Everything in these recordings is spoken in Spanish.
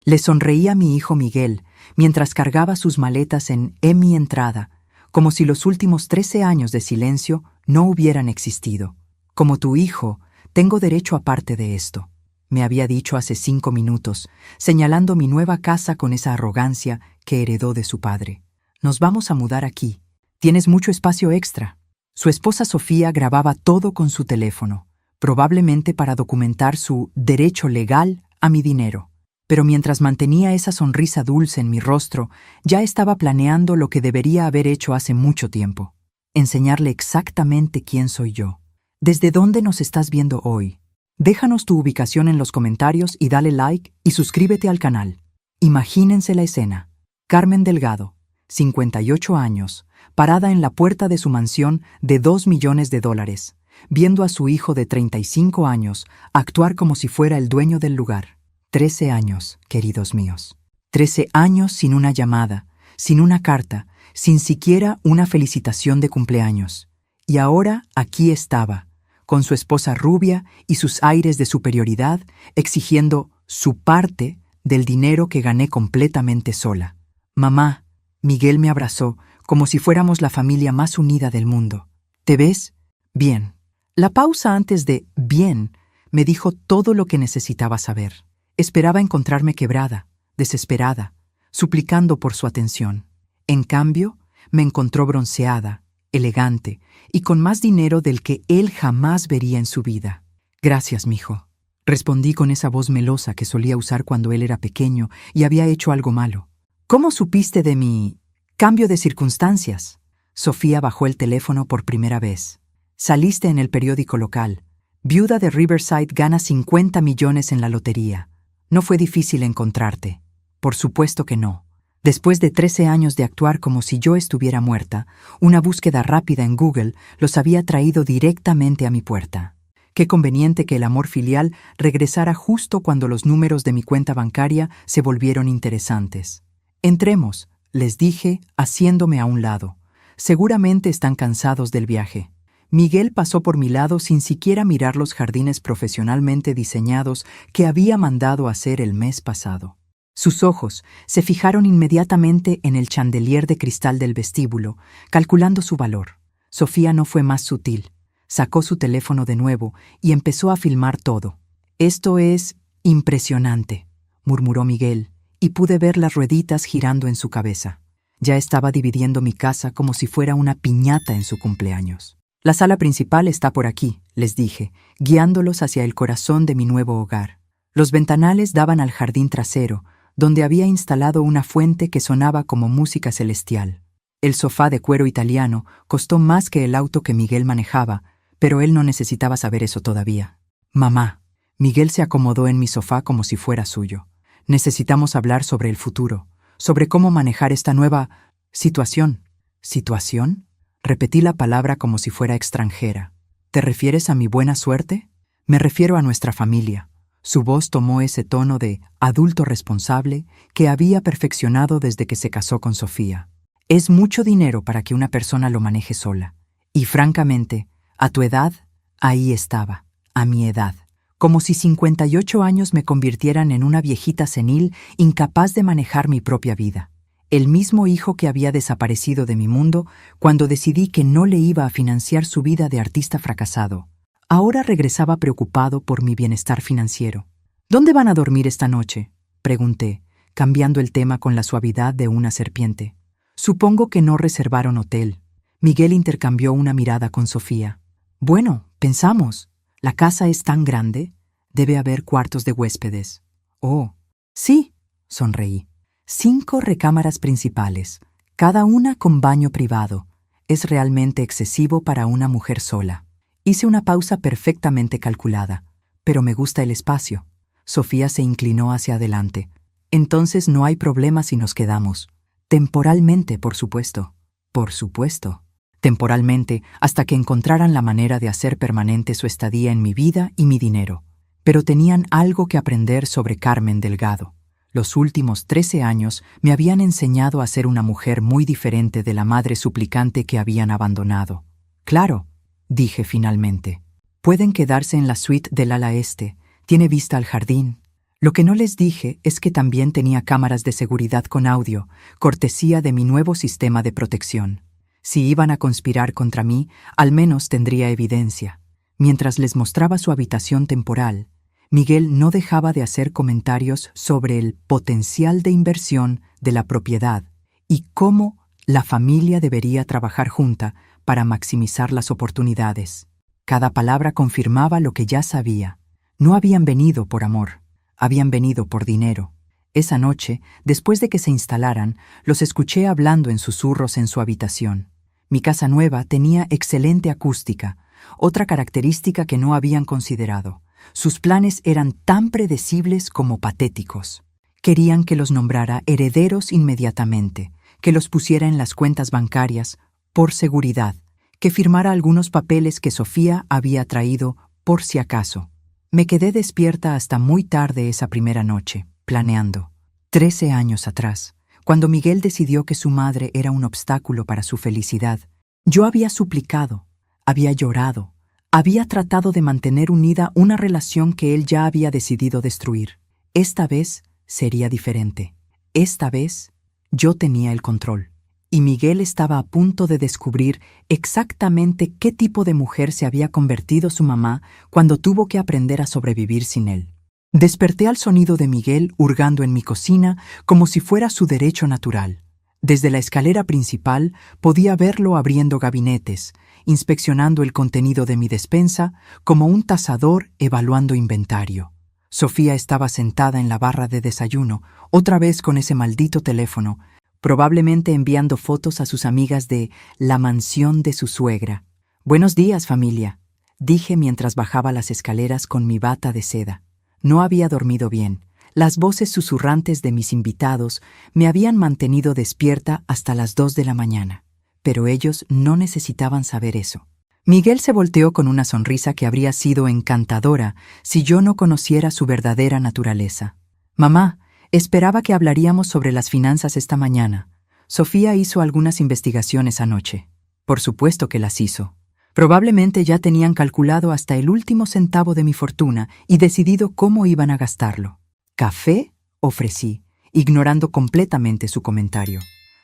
Le sonreí a mi hijo Miguel mientras cargaba sus maletas en mi entrada, como si los últimos 13 años de silencio no hubieran existido. Como tu hijo, tengo derecho a parte de esto, me había dicho hace 5 minutos, señalando mi nueva casa con esa arrogancia que heredó de su padre. Nos vamos a mudar aquí. Tienes mucho espacio extra. Su esposa Sofía grababa todo con su teléfono, probablemente para documentar su derecho legal a mi dinero. Pero mientras mantenía esa sonrisa dulce en mi rostro, ya estaba planeando lo que debería haber hecho hace mucho tiempo. Enseñarle exactamente quién soy yo. ¿Desde dónde nos estás viendo hoy? Déjanos tu ubicación en los comentarios y dale like y suscríbete al canal. Imagínense la escena. Carmen Delgado, 58 años, parada en la puerta de su mansión de $2 millones, viendo a su hijo de 35 años actuar como si fuera el dueño del lugar. 13 años, queridos míos. 13 años sin una llamada, sin una carta, sin siquiera una felicitación de cumpleaños. Y ahora aquí estaba, con su esposa rubia y sus aires de superioridad, exigiendo su parte del dinero que gané completamente sola. Mamá, Miguel me abrazó como si fuéramos la familia más unida del mundo. ¿Te ves? Bien. La pausa antes de bien me dijo todo lo que necesitaba saber. Esperaba encontrarme quebrada, desesperada, suplicando por su atención. En cambio, me encontró bronceada, elegante y con más dinero del que él jamás vería en su vida. Gracias, mijo. Respondí con esa voz melosa que solía usar cuando él era pequeño y había hecho algo malo. ¿Cómo supiste de mi cambio de circunstancias? Sofía bajó el teléfono por primera vez. Saliste en el periódico local. Viuda de Riverside gana 50 millones en la lotería. No fue difícil encontrarte. Por supuesto que no. Después de 13 años de actuar como si yo estuviera muerta, una búsqueda rápida en Google los había traído directamente a mi puerta. Qué conveniente que el amor filial regresara justo cuando los números de mi cuenta bancaria se volvieron interesantes. Entremos, les dije, haciéndome a un lado. Seguramente están cansados del viaje. Miguel pasó por mi lado sin siquiera mirar los jardines profesionalmente diseñados que había mandado hacer el mes pasado. Sus ojos se fijaron inmediatamente en el chandelier de cristal del vestíbulo, calculando su valor. Sofía no fue más sutil. Sacó su teléfono de nuevo y empezó a filmar todo. «Esto es impresionante», murmuró Miguel, y pude ver las rueditas girando en su cabeza. Ya estaba dividiendo mi casa como si fuera una piñata en su cumpleaños. «La sala principal está por aquí», les dije, guiándolos hacia el corazón de mi nuevo hogar. Los ventanales daban al jardín trasero, donde había instalado una fuente que sonaba como música celestial. El sofá de cuero italiano costó más que el auto que Miguel manejaba, pero él no necesitaba saber eso todavía. «Mamá». Miguel se acomodó en mi sofá como si fuera suyo. «Necesitamos hablar sobre el futuro, sobre cómo manejar esta nueva situación». ¿Situación? Repetí la palabra como si fuera extranjera. ¿Te refieres a mi buena suerte? Me refiero a nuestra familia. Su voz tomó ese tono de adulto responsable que había perfeccionado desde que se casó con Sofía. Es mucho dinero para que una persona lo maneje sola. Y francamente, a tu edad, ahí estaba, a mi edad. Como si 58 años me convirtieran en una viejita senil incapaz de manejar mi propia vida. El mismo hijo que había desaparecido de mi mundo cuando decidí que no le iba a financiar su vida de artista fracasado. Ahora regresaba preocupado por mi bienestar financiero. «¿Dónde van a dormir esta noche?», pregunté, cambiando el tema con la suavidad de una serpiente. «Supongo que no reservaron hotel». Miguel intercambió una mirada con Sofía. «Bueno, pensamos. ¿La casa es tan grande? Debe haber cuartos de huéspedes». «Oh, sí», sonreí. 5 recámaras principales, cada una con baño privado. Es realmente excesivo para una mujer sola. Hice una pausa perfectamente calculada, pero me gusta el espacio. Sofía se inclinó hacia adelante. «Entonces no hay problema si nos quedamos. Temporalmente, por supuesto». «Por supuesto». Temporalmente, hasta que encontraran la manera de hacer permanente su estadía en mi vida y mi dinero. Pero tenían algo que aprender sobre Carmen Delgado. Los últimos 13 años me habían enseñado a ser una mujer muy diferente de la madre suplicante que habían abandonado. «Claro», dije finalmente. «Pueden quedarse en la suite del ala este. Tiene vista al jardín». Lo que no les dije es que también tenía cámaras de seguridad con audio, cortesía de mi nuevo sistema de protección. Si iban a conspirar contra mí, al menos tendría evidencia. Mientras les mostraba su habitación temporal, Miguel no dejaba de hacer comentarios sobre el potencial de inversión de la propiedad y cómo la familia debería trabajar junta para maximizar las oportunidades. Cada palabra confirmaba lo que ya sabía. No habían venido por amor, habían venido por dinero. Esa noche, después de que se instalaran, los escuché hablando en susurros en su habitación. Mi casa nueva tenía excelente acústica, otra característica que no habían considerado. Sus planes eran tan predecibles como patéticos. Querían que los nombrara herederos inmediatamente, que los pusiera en las cuentas bancarias, por seguridad, que firmara algunos papeles que Sofía había traído por si acaso. Me quedé despierta hasta muy tarde esa primera noche, planeando. 13 años atrás, cuando Miguel decidió que su madre era un obstáculo para su felicidad, yo había suplicado, había llorado, había tratado de mantener unida una relación que él ya había decidido destruir. Esta vez sería diferente. Esta vez yo tenía el control. Y Miguel estaba a punto de descubrir exactamente qué tipo de mujer se había convertido su mamá cuando tuvo que aprender a sobrevivir sin él. Desperté al sonido de Miguel hurgando en mi cocina como si fuera su derecho natural. Desde la escalera principal podía verlo abriendo gabinetes, inspeccionando el contenido de mi despensa como un tasador evaluando inventario. Sofía estaba sentada en la barra de desayuno, otra vez con ese maldito teléfono, probablemente enviando fotos a sus amigas de la mansión de su suegra. «Buenos días, familia», dije mientras bajaba las escaleras con mi bata de seda. No había dormido bien. Las voces susurrantes de mis invitados me habían mantenido despierta hasta las 2 de la mañana. Pero ellos no necesitaban saber eso. Miguel se volteó con una sonrisa que habría sido encantadora si yo no conociera su verdadera naturaleza. «Mamá, esperaba que hablaríamos sobre las finanzas esta mañana. Sofía hizo algunas investigaciones anoche». Por supuesto que las hizo. Probablemente ya tenían calculado hasta el último centavo de mi fortuna y decidido cómo iban a gastarlo. «¿Café?», ofrecí, ignorando completamente su comentario.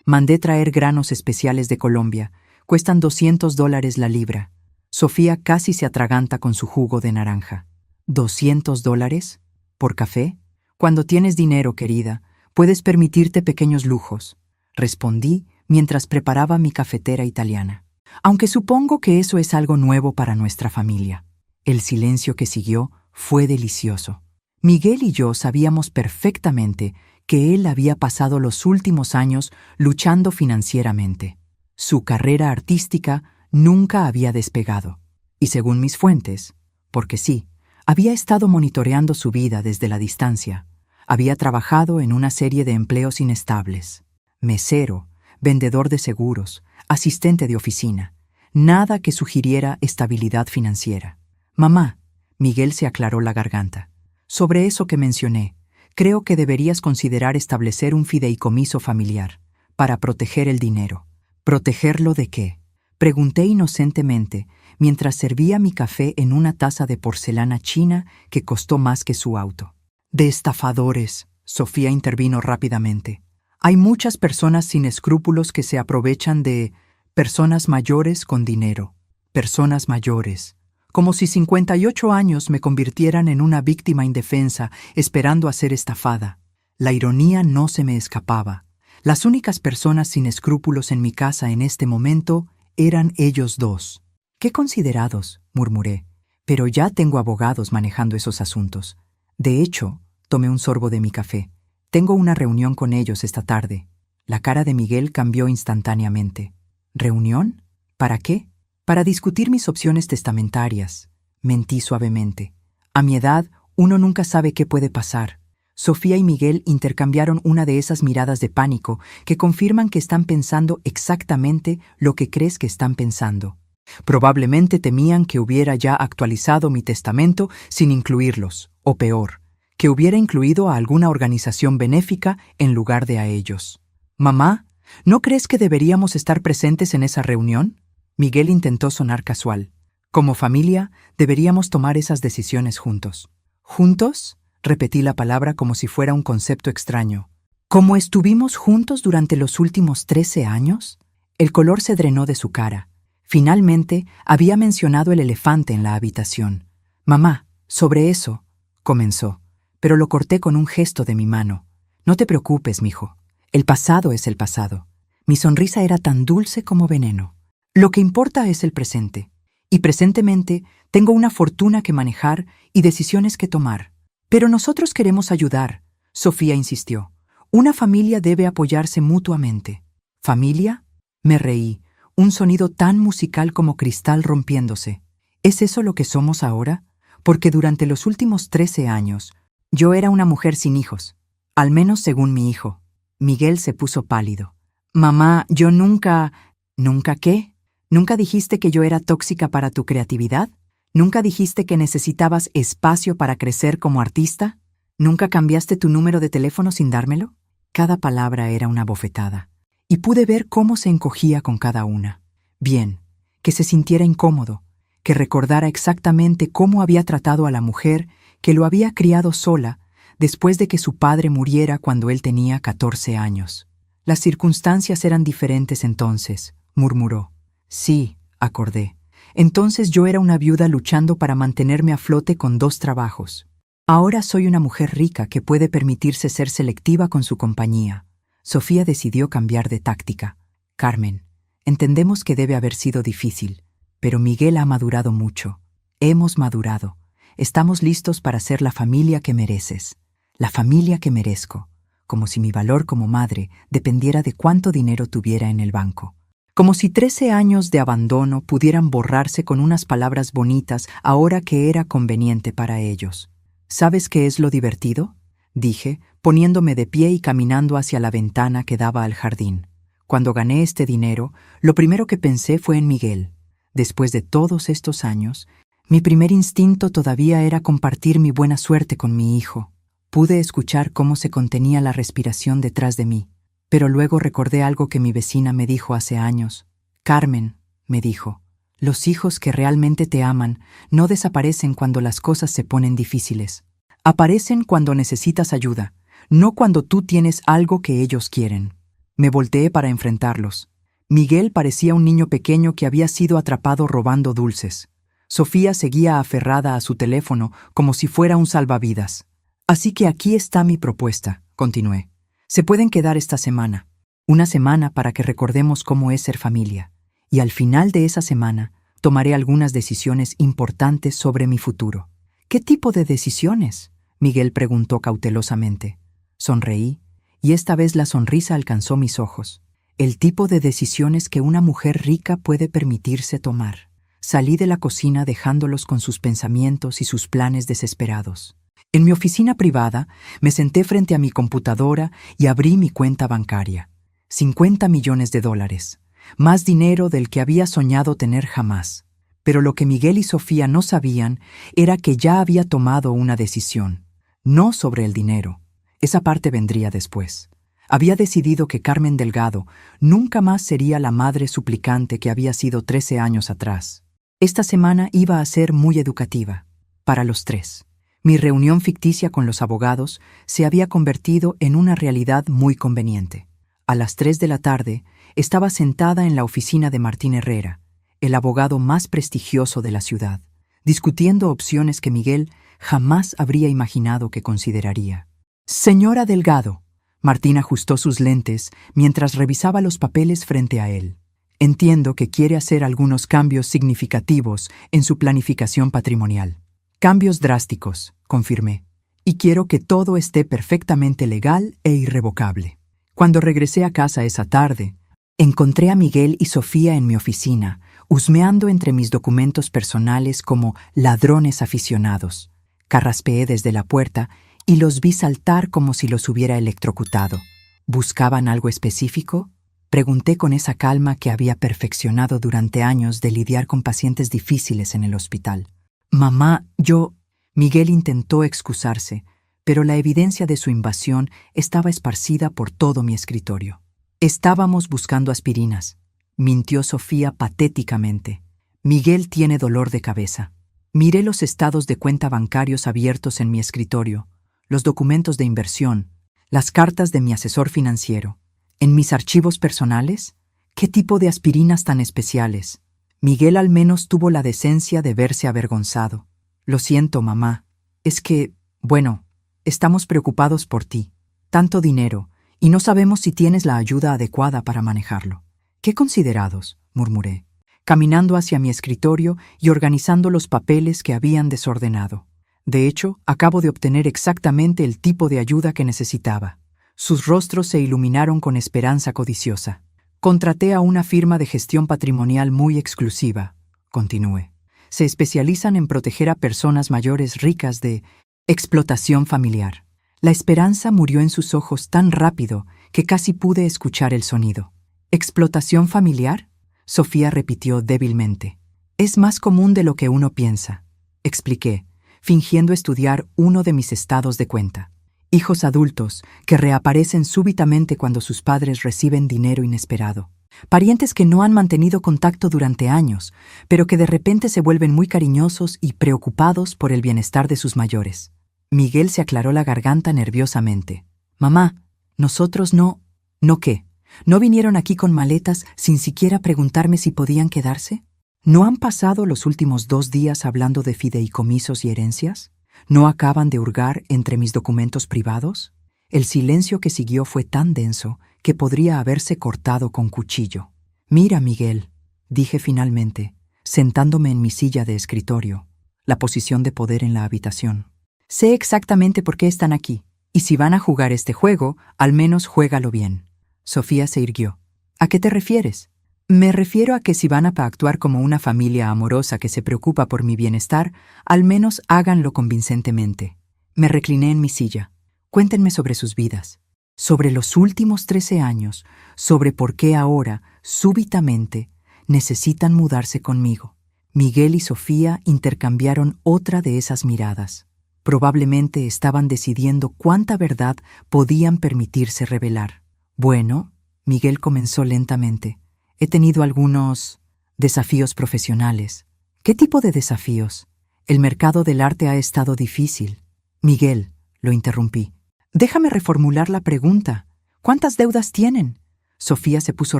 «Mandé traer granos especiales de Colombia. Cuestan $200 la libra». Sofía casi se atraganta con su jugo de naranja. ¿$200? ¿Por café? Cuando tienes dinero, querida, puedes permitirte pequeños lujos, respondí mientras preparaba mi cafetera italiana. Aunque supongo que eso es algo nuevo para nuestra familia. El silencio que siguió fue delicioso. Miguel y yo sabíamos perfectamente que él había pasado los últimos años luchando financieramente. Su carrera artística nunca había despegado. Y según mis fuentes, porque sí, había estado monitoreando su vida desde la distancia. Había trabajado en una serie de empleos inestables. Mesero, vendedor de seguros, asistente de oficina. Nada que sugiriera estabilidad financiera. «Mamá», Miguel se aclaró la garganta. «Sobre eso que mencioné, creo que deberías considerar establecer un fideicomiso familiar para proteger el dinero». «¿Protegerlo de qué?», pregunté inocentemente mientras servía mi café en una taza de porcelana china que costó más que su auto. «De estafadores», Sofía intervino rápidamente. «Hay muchas personas sin escrúpulos que se aprovechan de personas mayores con dinero. Personas mayores. Como si 58 años me convirtieran en una víctima indefensa esperando a ser estafada». La ironía no se me escapaba. Las únicas personas sin escrúpulos en mi casa en este momento eran ellos dos. «Qué considerados», murmuré. «Pero ya tengo abogados manejando esos asuntos. De hecho», tomé un sorbo de mi café. «Tengo una reunión con ellos esta tarde». La cara de Miguel cambió instantáneamente. «¿Reunión? ¿Para qué?» «Para discutir mis opciones testamentarias», mentí suavemente. «A mi edad, uno nunca sabe qué puede pasar». Sofía y Miguel intercambiaron una de esas miradas de pánico que confirman que están pensando exactamente lo que crees que están pensando. Probablemente temían que hubiera ya actualizado mi testamento sin incluirlos, o peor, que hubiera incluido a alguna organización benéfica en lugar de a ellos. «Mamá, ¿no crees que deberíamos estar presentes en esa reunión?». Miguel intentó sonar casual. «Como familia, deberíamos tomar esas decisiones juntos». «¿Juntos?», Repetí la palabra como si fuera un concepto extraño. ¿Cómo estuvimos juntos durante los últimos 13 años? El color se drenó de su cara. Finalmente, había mencionado el elefante en la habitación. Mamá, sobre eso, comenzó, pero lo corté con un gesto de mi mano. No te preocupes, mijo. El pasado es el pasado. Mi sonrisa era tan dulce como veneno. Lo que importa es el presente. Y presentemente tengo una fortuna que manejar y decisiones que tomar. Pero nosotros queremos ayudar, Sofía insistió. Una familia debe apoyarse mutuamente. ¿Familia? Me reí, un sonido tan musical como cristal rompiéndose. ¿Es eso lo que somos ahora? Porque durante los últimos 13 años, yo era una mujer sin hijos, al menos según mi hijo. Miguel se puso pálido. Mamá, yo nunca... ¿Nunca qué? ¿Nunca dijiste que yo era tóxica para tu creatividad? ¿Nunca dijiste que necesitabas espacio para crecer como artista? ¿Nunca cambiaste tu número de teléfono sin dármelo? Cada palabra era una bofetada, y pude ver cómo se encogía con cada una. Bien, que se sintiera incómodo, que recordara exactamente cómo había tratado a la mujer que lo había criado sola después de que su padre muriera cuando él tenía 14 años. Las circunstancias eran diferentes entonces, murmuró. Sí, acordé. Entonces yo era una viuda luchando para mantenerme a flote con 2 trabajos. Ahora soy una mujer rica que puede permitirse ser selectiva con su compañía. Sofía decidió cambiar de táctica. Carmen, entendemos que debe haber sido difícil, pero Miguel ha madurado mucho. Hemos madurado. Estamos listos para ser la familia que mereces. La familia que merezco. Como si mi valor como madre dependiera de cuánto dinero tuviera en el banco. Como si 13 años de abandono pudieran borrarse con unas palabras bonitas ahora que era conveniente para ellos. ¿Sabes qué es lo divertido?, dije, poniéndome de pie y caminando hacia la ventana que daba al jardín. Cuando gané este dinero, lo primero que pensé fue en Miguel. Después de todos estos años, mi primer instinto todavía era compartir mi buena suerte con mi hijo. Pude escuchar cómo se contenía la respiración detrás de mí. Pero luego recordé algo que mi vecina me dijo hace años. Carmen, me dijo, los hijos que realmente te aman no desaparecen cuando las cosas se ponen difíciles. Aparecen cuando necesitas ayuda, no cuando tú tienes algo que ellos quieren. Me volteé para enfrentarlos. Miguel parecía un niño pequeño que había sido atrapado robando dulces. Sofía seguía aferrada a su teléfono como si fuera un salvavidas. Así que aquí está mi propuesta, continué. Se pueden quedar esta semana, una semana para que recordemos cómo es ser familia, y al final de esa semana tomaré algunas decisiones importantes sobre mi futuro. ¿Qué tipo de decisiones?, Miguel preguntó cautelosamente. Sonreí, y esta vez la sonrisa alcanzó mis ojos. El tipo de decisiones que una mujer rica puede permitirse tomar. Salí de la cocina dejándolos con sus pensamientos y sus planes desesperados. En mi oficina privada, me senté frente a mi computadora y abrí mi cuenta bancaria. $50 millones. Más dinero del que había soñado tener jamás. Pero lo que Miguel y Sofía no sabían era que ya había tomado una decisión. No sobre el dinero. Esa parte vendría después. Había decidido que Carmen Delgado nunca más sería la madre suplicante que había sido 13 años atrás. Esta semana iba a ser muy educativa. Para los 3. Mi reunión ficticia con los abogados se había convertido en una realidad muy conveniente. A las 3 de la tarde, estaba sentada en la oficina de Martín Herrera, el abogado más prestigioso de la ciudad, discutiendo opciones que Miguel jamás habría imaginado que consideraría. Señora Delgado, Martín ajustó sus lentes mientras revisaba los papeles frente a él. Entiendo que quiere hacer algunos cambios significativos en su planificación patrimonial. Cambios drásticos, confirmé, y quiero que todo esté perfectamente legal e irrevocable. Cuando regresé a casa esa tarde, encontré a Miguel y Sofía en mi oficina, husmeando entre mis documentos personales como ladrones aficionados. Carraspeé desde la puerta y los vi saltar como si los hubiera electrocutado. ¿Buscaban algo específico?, pregunté con esa calma que había perfeccionado durante años de lidiar con pacientes difíciles en el hospital. Mamá, yo... Miguel intentó excusarse, pero la evidencia de su invasión estaba esparcida por todo mi escritorio. Estábamos buscando aspirinas, mintió Sofía patéticamente. Miguel tiene dolor de cabeza. Miré los estados de cuenta bancarios abiertos en mi escritorio. los documentos de inversión, las cartas de mi asesor financiero. ¿En mis archivos personales? ¿Qué tipo de aspirinas tan especiales? Miguel al menos tuvo la decencia de verse avergonzado. Lo siento, mamá. Es que, bueno, estamos preocupados por ti. Tanto dinero, y no sabemos si tienes la ayuda adecuada para manejarlo. ¡Qué considerados!, murmuré, caminando hacia mi escritorio y organizando los papeles que habían desordenado. De hecho, acabo de obtener exactamente el tipo de ayuda que necesitaba. Sus rostros se iluminaron con esperanza codiciosa. Contraté a una firma de gestión patrimonial muy exclusiva, continué. Se especializan en proteger a personas mayores ricas de explotación familiar. La esperanza murió en sus ojos tan rápido que casi pude escuchar el sonido. ¿Explotación familiar?, Sofía repitió débilmente. Es más común de lo que uno piensa, expliqué, fingiendo estudiar uno de mis estados de cuenta. Hijos adultos que reaparecen súbitamente cuando sus padres reciben dinero inesperado. Parientes que no han mantenido contacto durante años, pero que de repente se vuelven muy cariñosos y preocupados por el bienestar de sus mayores. Miguel se aclaró la garganta nerviosamente. Mamá, nosotros no... ¿No qué? ¿No vinieron aquí con maletas sin siquiera preguntarme si podían quedarse? ¿No han pasado los últimos 2 días hablando de fideicomisos y herencias? ¿No acaban de hurgar entre mis documentos privados? El silencio que siguió fue tan denso que podría haberse cortado con cuchillo. Mira, Miguel, dije finalmente, sentándome en mi silla de escritorio, la posición de poder en la habitación. Sé exactamente por qué están aquí, y si van a jugar este juego, al menos juégalo bien. Sofía se irguió. ¿A qué te refieres? Me refiero a que si van a actuar como una familia amorosa que se preocupa por mi bienestar, al menos háganlo convincentemente. Me recliné en mi silla. Cuéntenme sobre sus vidas, sobre los últimos 13 años, sobre por qué ahora, súbitamente, necesitan mudarse conmigo. Miguel y Sofía intercambiaron otra de esas miradas. Probablemente estaban decidiendo cuánta verdad podían permitirse revelar. Bueno, Miguel comenzó lentamente. He tenido algunos desafíos profesionales. ¿Qué tipo de desafíos? El mercado del arte ha estado difícil. Miguel, lo interrumpí. Déjame reformular la pregunta. ¿Cuántas deudas tienen? Sofía se puso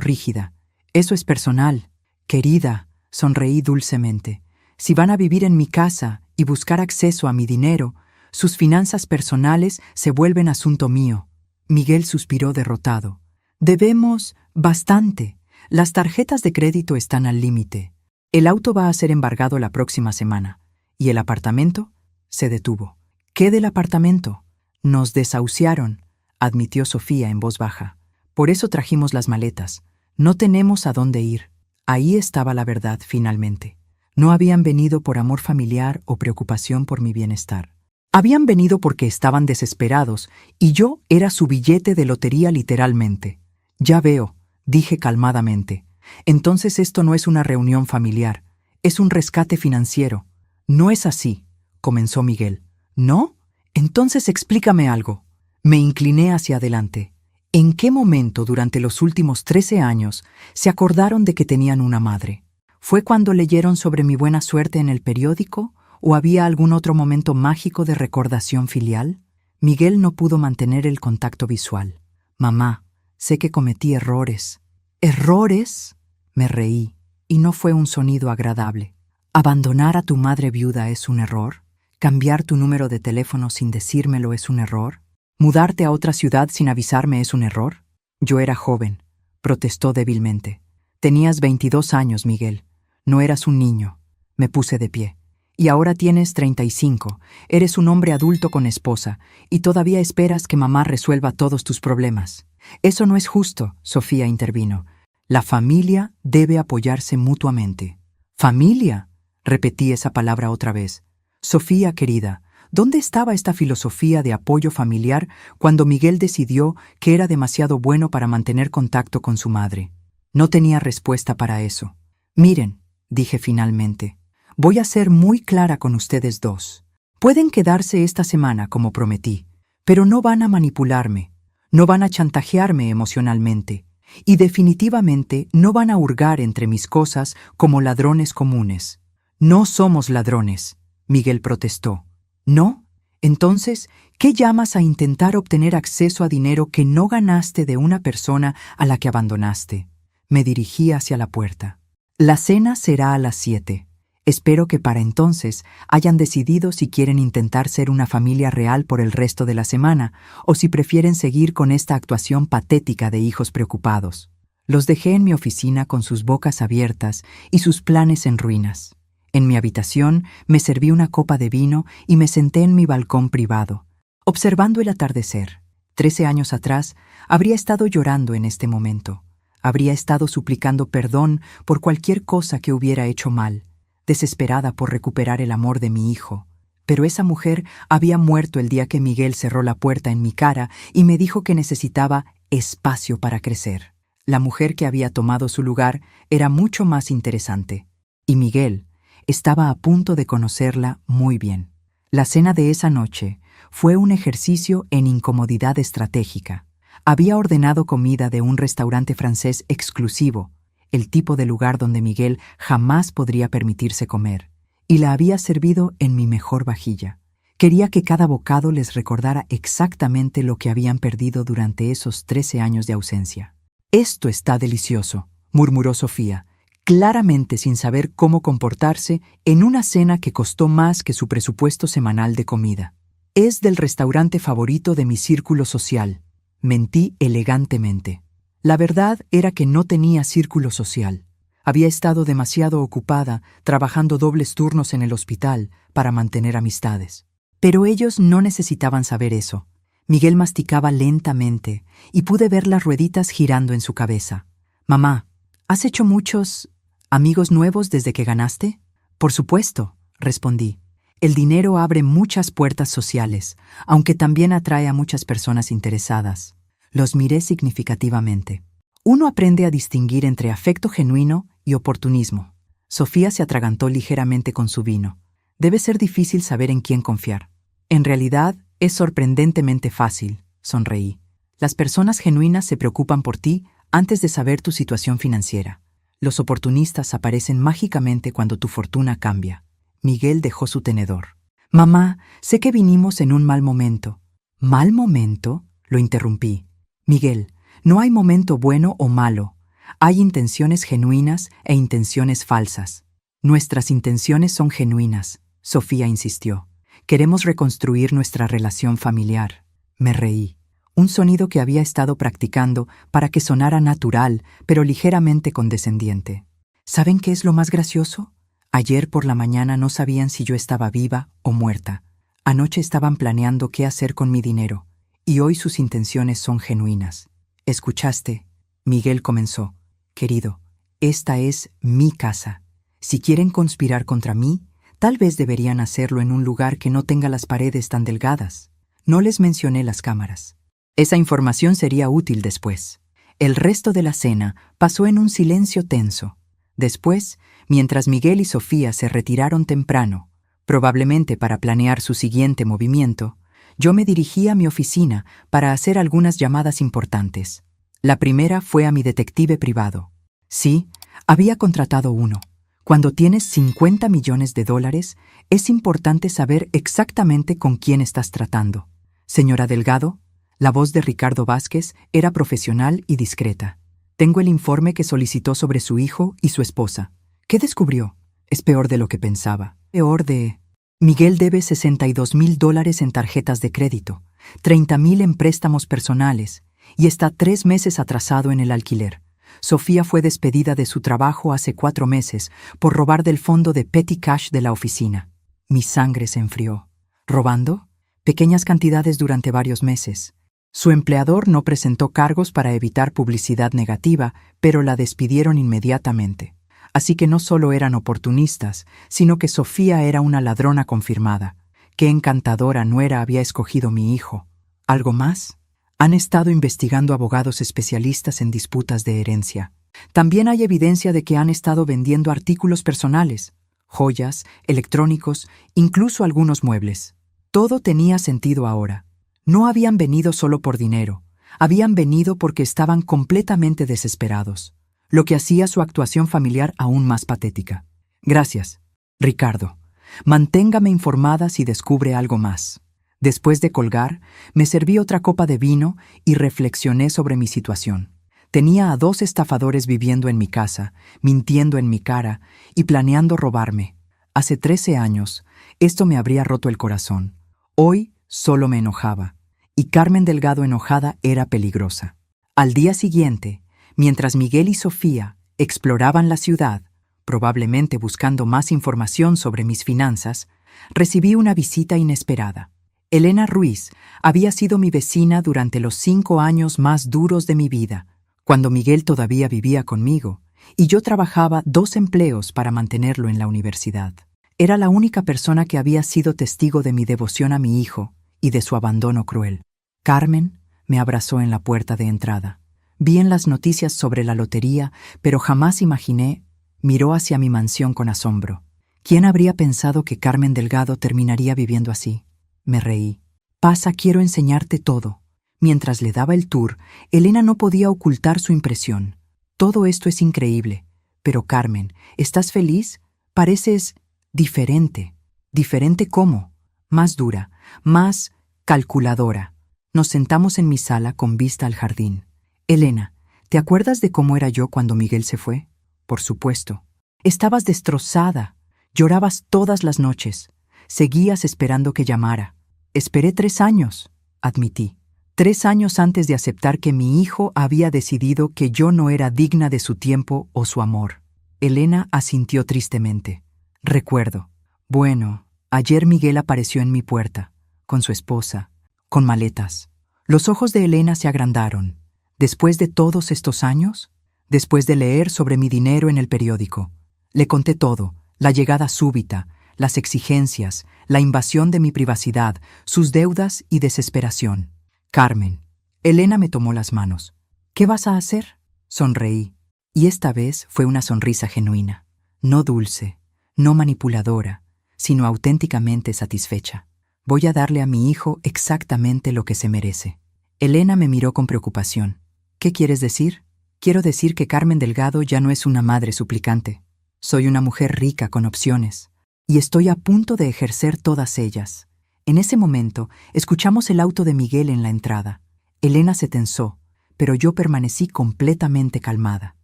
rígida. Eso es personal. Querida, sonreí dulcemente. Si van a vivir en mi casa y buscar acceso a mi dinero, sus finanzas personales se vuelven asunto mío. Miguel suspiró derrotado. Debemos bastante. Las tarjetas de crédito están al límite. El auto va a ser embargado la próxima semana. ¿Y el apartamento? Se detuvo. ¿Qué del apartamento? Nos desahuciaron, admitió Sofía en voz baja. Por eso trajimos las maletas. No tenemos a dónde ir. Ahí estaba la verdad, finalmente. No habían venido por amor familiar o preocupación por mi bienestar. Habían venido porque estaban desesperados y yo era su billete de lotería literalmente. Ya veo, dije calmadamente. Entonces esto no es una reunión familiar, es un rescate financiero. No es así, comenzó Miguel. ¿No? Entonces explícame algo. Me incliné hacia adelante. ¿En qué momento durante los últimos 13 años se acordaron de que tenían una madre? ¿Fue cuando leyeron sobre mi buena suerte en el periódico o había algún otro momento mágico de recordación filial? Miguel no pudo mantener el contacto visual. Mamá, sé que cometí errores. ¿Errores? Me reí, y no fue un sonido agradable. ¿Abandonar a tu madre viuda es un error? ¿Cambiar tu número de teléfono sin decírmelo es un error? ¿Mudarte a otra ciudad sin avisarme es un error? Yo era joven, protestó débilmente. Tenías 22 años, Miguel. No eras un niño. Me puse de pie. Y ahora tienes 35. Eres un hombre adulto con esposa, y todavía esperas que mamá resuelva todos tus problemas. Eso no es justo, Sofía intervino. La familia debe apoyarse mutuamente. ¿Familia? Repetí esa palabra otra vez. Sofía, querida, ¿dónde estaba esta filosofía de apoyo familiar cuando Miguel decidió que era demasiado bueno para mantener contacto con su madre? No tenía respuesta para eso. Miren, dije finalmente, voy a ser muy clara con ustedes dos. Pueden quedarse esta semana como prometí, pero no van a manipularme, no van a chantajearme emocionalmente, y definitivamente no van a hurgar entre mis cosas como ladrones comunes. No somos ladrones, Miguel protestó. ¿No? Entonces, ¿qué llamas a intentar obtener acceso a dinero que no ganaste de una persona a la que abandonaste? Me dirigí hacia la puerta. La cena será a las 7. Espero que para entonces hayan decidido si quieren intentar ser una familia real por el resto de la semana o si prefieren seguir con esta actuación patética de hijos preocupados. Los dejé en mi oficina con sus bocas abiertas y sus planes en ruinas. En mi habitación me serví una copa de vino y me senté en mi balcón privado, observando el atardecer. 13 años atrás, habría estado llorando en este momento. Habría estado suplicando perdón por cualquier cosa que hubiera hecho mal, desesperada por recuperar el amor de mi hijo. Pero esa mujer había muerto el día que Miguel cerró la puerta en mi cara y me dijo que necesitaba espacio para crecer. La mujer que había tomado su lugar era mucho más interesante. Y Miguel estaba a punto de conocerla muy bien. La cena de esa noche fue un ejercicio en incomodidad estratégica. Había ordenado comida de un restaurante francés exclusivo, el tipo de lugar donde Miguel jamás podría permitirse comer, y la había servido en mi mejor vajilla. Quería que cada bocado les recordara exactamente lo que habían perdido durante esos 13 años de ausencia. «Esto está delicioso», murmuró Sofía, claramente sin saber cómo comportarse en una cena que costó más que su presupuesto semanal de comida. «Es del restaurante favorito de mi círculo social», mentí elegantemente. La verdad era que no tenía círculo social. Había estado demasiado ocupada trabajando dobles turnos en el hospital para mantener amistades. Pero ellos no necesitaban saber eso. Miguel masticaba lentamente y pude ver las rueditas girando en su cabeza. «Mamá, ¿has hecho muchos amigos nuevos desde que ganaste?» «Por supuesto», respondí. «El dinero abre muchas puertas sociales, aunque también atrae a muchas personas interesadas». Los miré significativamente. Uno aprende a distinguir entre afecto genuino y oportunismo. Sofía se atragantó ligeramente con su vino. Debe ser difícil saber en quién confiar. En realidad, es sorprendentemente fácil, sonreí. Las personas genuinas se preocupan por ti antes de saber tu situación financiera. Los oportunistas aparecen mágicamente cuando tu fortuna cambia. Miguel dejó su tenedor. «Mamá, sé que vinimos en un mal momento». «¿Mal momento?», lo interrumpí. «Miguel, no hay momento bueno o malo. Hay intenciones genuinas e intenciones falsas». «Nuestras intenciones son genuinas», Sofía insistió. «Queremos reconstruir nuestra relación familiar». Me reí. Un sonido que había estado practicando para que sonara natural, pero ligeramente condescendiente. ¿Saben qué es lo más gracioso? Ayer por la mañana no sabían si yo estaba viva o muerta. Anoche estaban planeando qué hacer con mi dinero, y hoy sus intenciones son genuinas. «¿Escuchaste?», Miguel comenzó. «Querido, esta es mi casa. Si quieren conspirar contra mí, tal vez deberían hacerlo en un lugar que no tenga las paredes tan delgadas». No les mencioné las cámaras. Esa información sería útil después. El resto de la cena pasó en un silencio tenso. Después, mientras Miguel y Sofía se retiraron temprano, probablemente para planear su siguiente movimiento, yo me dirigí a mi oficina para hacer algunas llamadas importantes. La primera fue a mi detective privado. Sí, había contratado uno. Cuando tienes $50 millones, es importante saber exactamente con quién estás tratando. «Señora Delgado», la voz de Ricardo Vázquez era profesional y discreta. «Tengo el informe que solicitó sobre su hijo y su esposa. ¿Qué descubrió?» «Es peor de lo que pensaba. Peor de...» Miguel debe $62,000 en tarjetas de crédito, 30,000 en préstamos personales y está 3 meses atrasado en el alquiler. Sofía fue despedida de su trabajo hace 4 meses por robar del fondo de petty cash de la oficina. Mi sangre se enfrió. ¿Robando? Pequeñas cantidades durante varios meses. Su empleador no presentó cargos para evitar publicidad negativa, pero la despidieron inmediatamente. Así que no solo eran oportunistas, sino que Sofía era una ladrona confirmada. Qué encantadora nuera había escogido mi hijo. ¿Algo más? Han estado investigando abogados especialistas en disputas de herencia. También hay evidencia de que han estado vendiendo artículos personales, joyas, electrónicos, incluso algunos muebles. Todo tenía sentido ahora. No habían venido solo por dinero, habían venido porque estaban completamente desesperados, lo que hacía su actuación familiar aún más patética. «Gracias, Ricardo. Manténgame informada si descubre algo más». Después de colgar, me serví otra copa de vino y reflexioné sobre mi situación. Tenía a 2 estafadores viviendo en mi casa, mintiendo en mi cara y planeando robarme. Hace 13 años, esto me habría roto el corazón. Hoy solo me enojaba, y Carmen Delgado enojada era peligrosa. Al día siguiente, mientras Miguel y Sofía exploraban la ciudad, probablemente buscando más información sobre mis finanzas, recibí una visita inesperada. Elena Ruiz había sido mi vecina durante los 5 años más duros de mi vida, cuando Miguel todavía vivía conmigo, y yo trabajaba 2 empleos para mantenerlo en la universidad. Era la única persona que había sido testigo de mi devoción a mi hijo y de su abandono cruel. Carmen me abrazó en la puerta de entrada. Vi en las noticias sobre la lotería, pero jamás imaginé. Miró hacia mi mansión con asombro. ¿Quién habría pensado que Carmen Delgado terminaría viviendo así? Me reí. Pasa, quiero enseñarte todo. Mientras le daba el tour, Elena no podía ocultar su impresión. Todo esto es increíble. Pero Carmen, ¿estás feliz? Pareces diferente. ¿Diferente cómo? Más dura, más calculadora. Nos sentamos en mi sala con vista al jardín. Elena, ¿te acuerdas de cómo era yo cuando Miguel se fue? Por supuesto. Estabas destrozada. Llorabas todas las noches. Seguías esperando que llamara. Esperé 3 años, admití. 3 años antes de aceptar que mi hijo había decidido que yo no era digna de su tiempo o su amor. Elena asintió tristemente. Recuerdo. Bueno, ayer Miguel apareció en mi puerta, con su esposa, con maletas. Los ojos de Elena se agrandaron. ¿Después de todos estos años? Después de leer sobre mi dinero en el periódico. Le conté todo, la llegada súbita, las exigencias, la invasión de mi privacidad, sus deudas y desesperación. Carmen. Elena me tomó las manos. ¿Qué vas a hacer? Sonreí. Y esta vez fue una sonrisa genuina. No dulce, no manipuladora, sino auténticamente satisfecha. Voy a darle a mi hijo exactamente lo que se merece. Elena me miró con preocupación. ¿Qué quieres decir? Quiero decir que Carmen Delgado ya no es una madre suplicante. Soy una mujer rica con opciones, y estoy a punto de ejercer todas ellas. En ese momento, escuchamos el auto de Miguel en la entrada. Elena se tensó, pero yo permanecí completamente calmada.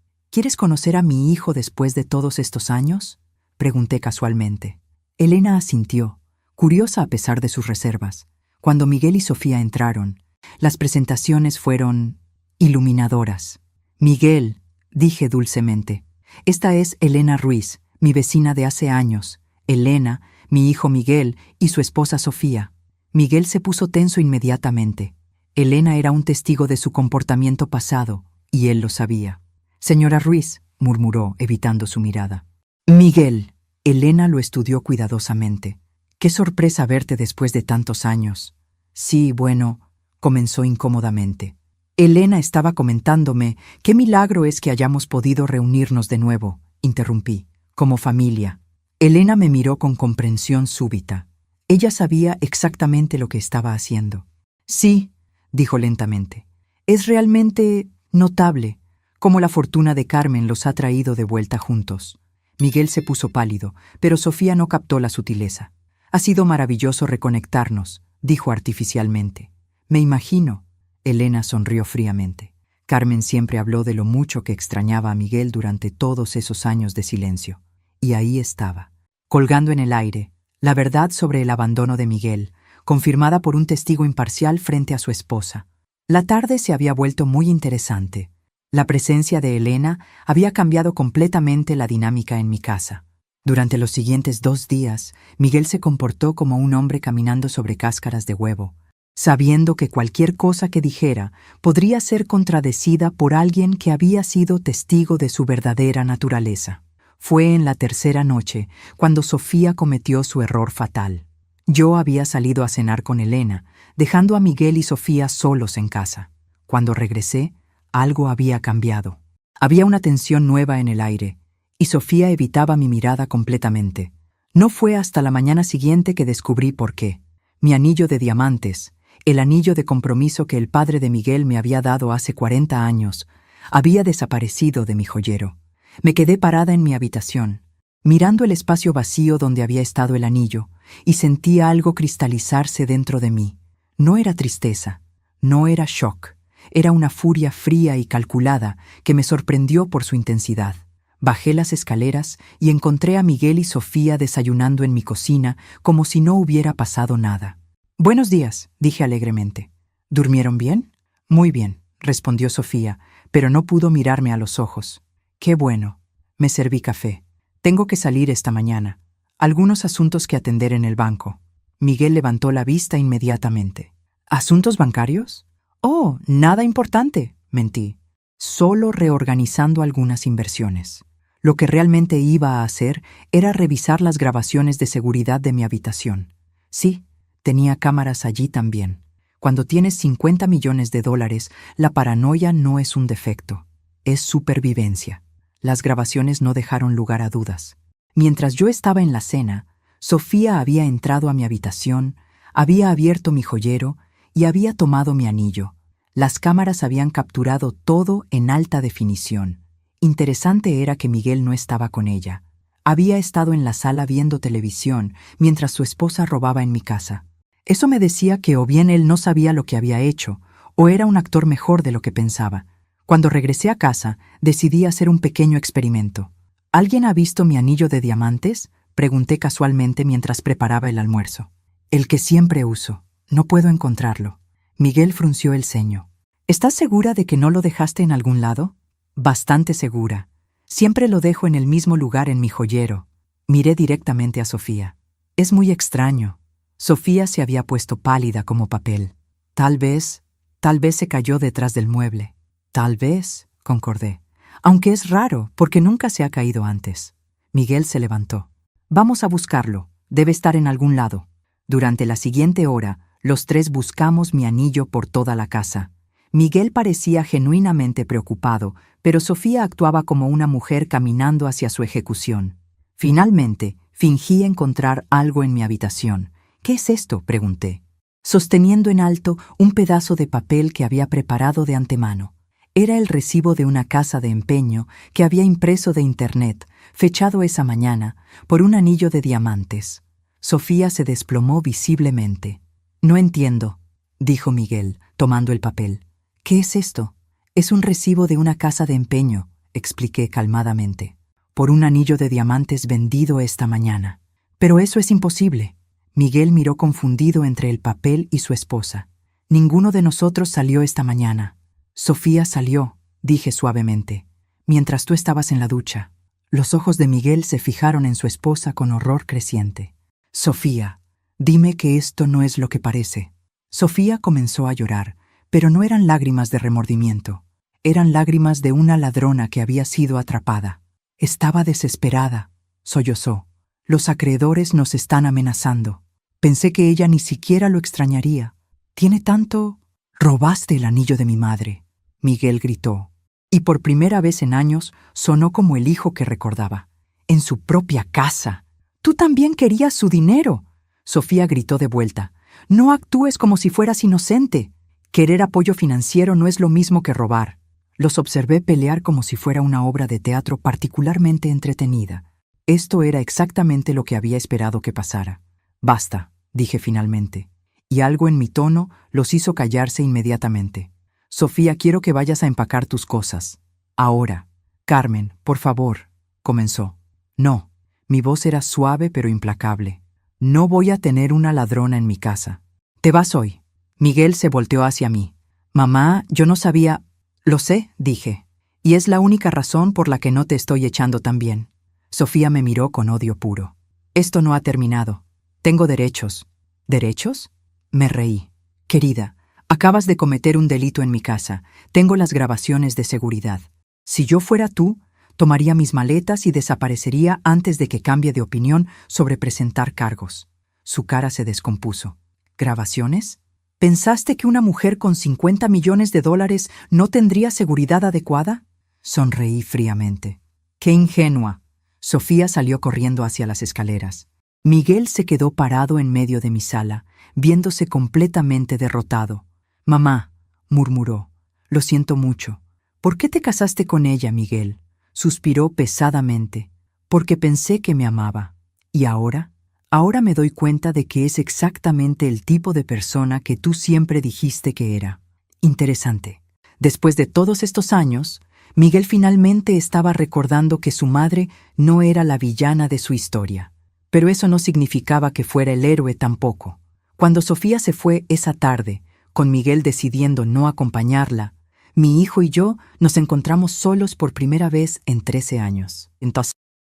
¿Quieres conocer a mi hijo después de todos estos años? Pregunté casualmente. Elena asintió, curiosa a pesar de sus reservas. Cuando Miguel y Sofía entraron, las presentaciones fueron iluminadoras. Miguel, dije dulcemente, esta es Elena Ruiz, mi vecina de hace años. Elena, mi hijo Miguel y su esposa Sofía. Miguel se puso tenso inmediatamente. Elena era un testigo de su comportamiento pasado, y él lo sabía. Señora Ruiz, murmuró, evitando su mirada. Miguel. Elena lo estudió cuidadosamente. Qué sorpresa verte después de tantos años. Sí, bueno, comenzó incómodamente. Elena estaba comentándome qué milagro es que hayamos podido reunirnos de nuevo, interrumpí, como familia. Elena me miró con comprensión súbita. Ella sabía exactamente lo que estaba haciendo. Sí, dijo lentamente, es realmente notable cómo la fortuna de Carmen los ha traído de vuelta juntos. Miguel se puso pálido, pero Sofía no captó la sutileza. Ha sido maravilloso reconectarnos, dijo artificialmente. Me imagino. Elena sonrió fríamente. Carmen siempre habló de lo mucho que extrañaba a Miguel durante todos esos años de silencio. Y ahí estaba, colgando en el aire, la verdad sobre el abandono de Miguel, confirmada por un testigo imparcial frente a su esposa. La tarde se había vuelto muy interesante. La presencia de Elena había cambiado completamente la dinámica en mi casa. Durante los siguientes 2 días, Miguel se comportó como un hombre caminando sobre cáscaras de huevo, sabiendo que cualquier cosa que dijera podría ser contradecida por alguien que había sido testigo de su verdadera naturaleza. Fue en la 3ª noche cuando Sofía cometió su error fatal. Yo había salido a cenar con Elena, dejando a Miguel y Sofía solos en casa. Cuando regresé, algo había cambiado. Había una tensión nueva en el aire, y Sofía evitaba mi mirada completamente. No fue hasta la mañana siguiente que descubrí por qué. Mi anillo de diamantes, el anillo de compromiso que el padre de Miguel me había dado hace 40 años, había desaparecido de mi joyero. Me quedé parada en mi habitación, mirando el espacio vacío donde había estado el anillo, y sentía algo cristalizarse dentro de mí. No era tristeza, no era shock, era una furia fría y calculada que me sorprendió por su intensidad. Bajé las escaleras y encontré a Miguel y Sofía desayunando en mi cocina como si no hubiera pasado nada. «Buenos días», dije alegremente. «¿Durmieron bien?» «Muy bien», respondió Sofía, pero no pudo mirarme a los ojos. «Qué bueno». Me serví café. «Tengo que salir esta mañana. Algunos asuntos que atender en el banco». Miguel levantó la vista inmediatamente. «¿Asuntos bancarios?» «Oh, nada importante», mentí. «Solo reorganizando algunas inversiones». Lo que realmente iba a hacer era revisar las grabaciones de seguridad de mi habitación. Sí, tenía cámaras allí también. Cuando tienes 50 millones de dólares, la paranoia no es un defecto, es supervivencia. Las grabaciones no dejaron lugar a dudas. Mientras yo estaba en la cena, Sofía había entrado a mi habitación, había abierto mi joyero y había tomado mi anillo. Las cámaras habían capturado todo en alta definición. Interesante era que Miguel no estaba con ella. Había estado en la sala viendo televisión mientras su esposa robaba en mi casa. Eso me decía que o bien él no sabía lo que había hecho, o era un actor mejor de lo que pensaba. Cuando regresé a casa, decidí hacer un pequeño experimento. ¿Alguien ha visto mi anillo de diamantes?, pregunté casualmente mientras preparaba el almuerzo. El que siempre uso. No puedo encontrarlo. Miguel frunció el ceño. ¿Estás segura de que no lo dejaste en algún lado? Bastante segura. Siempre lo dejo en el mismo lugar en mi joyero. Miré directamente a Sofía. Es muy extraño. Sofía se había puesto pálida como papel. Tal vez se cayó detrás del mueble. Tal vez, concordé. Aunque es raro, porque nunca se ha caído antes. Miguel se levantó. Vamos a buscarlo. Debe estar en algún lado. Durante la siguiente hora, los tres buscamos mi anillo por toda la casa. Miguel parecía genuinamente preocupado, pero Sofía actuaba como una mujer caminando hacia su ejecución. Finalmente, fingí encontrar algo en mi habitación. «¿Qué es esto?», pregunté, sosteniendo en alto un pedazo de papel que había preparado de antemano. Era el recibo de una casa de empeño que había impreso de internet, fechado esa mañana, por un anillo de diamantes. Sofía se desplomó visiblemente. «No entiendo», dijo Miguel, tomando el papel. «¿Qué es esto?» «Es un recibo de una casa de empeño», expliqué calmadamente, «por un anillo de diamantes vendido esta mañana». «Pero eso es imposible». Miguel miró confundido entre el papel y su esposa. «Ninguno de nosotros salió esta mañana». «Sofía salió», dije suavemente, «mientras tú estabas en la ducha». Los ojos de Miguel se fijaron en su esposa con horror creciente. «Sofía, dime que esto no es lo que parece». Sofía comenzó a llorar, pero no eran lágrimas de remordimiento. Eran lágrimas de una ladrona que había sido atrapada. Estaba desesperada, sollozó. «Los acreedores nos están amenazando». Pensé que ella ni siquiera lo extrañaría. «Tiene tanto...» «Robaste el anillo de mi madre», Miguel gritó. Y por primera vez en años sonó como el hijo que recordaba. «En su propia casa. Tú también querías su dinero». Sofía gritó de vuelta. «No actúes como si fueras inocente. Querer apoyo financiero no es lo mismo que robar». Los observé pelear como si fuera una obra de teatro particularmente entretenida. Esto era exactamente lo que había esperado que pasara. «Basta», dije finalmente, y algo en mi tono los hizo callarse inmediatamente. «Sofía, quiero que vayas a empacar tus cosas. Ahora». «Carmen, por favor», comenzó. «No». Mi voz era suave pero implacable. «No voy a tener una ladrona en mi casa. Te vas hoy». Miguel se volteó hacia mí. «Mamá, yo no sabía...» «Lo sé», dije, «y es la única razón por la que no te estoy echando tan bien». Sofía me miró con odio puro. «Esto no ha terminado. Tengo derechos». «¿Derechos?». Me reí. «Querida, acabas de cometer un delito en mi casa. Tengo las grabaciones de seguridad. Si yo fuera tú, tomaría mis maletas y desaparecería antes de que cambie de opinión sobre presentar cargos». Su cara se descompuso. «¿Grabaciones? ¿Pensaste que una mujer con 50 millones de dólares no tendría seguridad adecuada?». Sonreí fríamente. «Qué ingenua». Sofía salió corriendo hacia las escaleras. Miguel se quedó parado en medio de mi sala, viéndose completamente derrotado. «Mamá», murmuró, «lo siento mucho». «¿Por qué te casaste con ella, Miguel?». Suspiró pesadamente. porque pensé que me amaba. Y ahora me doy cuenta de que es exactamente el tipo de persona que tú siempre dijiste que era. Interesante. Después de todos estos años, Miguel finalmente estaba recordando que su madre no era la villana de su historia. Pero eso no significaba que fuera el héroe tampoco. Cuando Sofía se fue esa tarde, con Miguel decidiendo no acompañarla, mi hijo y yo nos encontramos solos por primera vez en 13 años.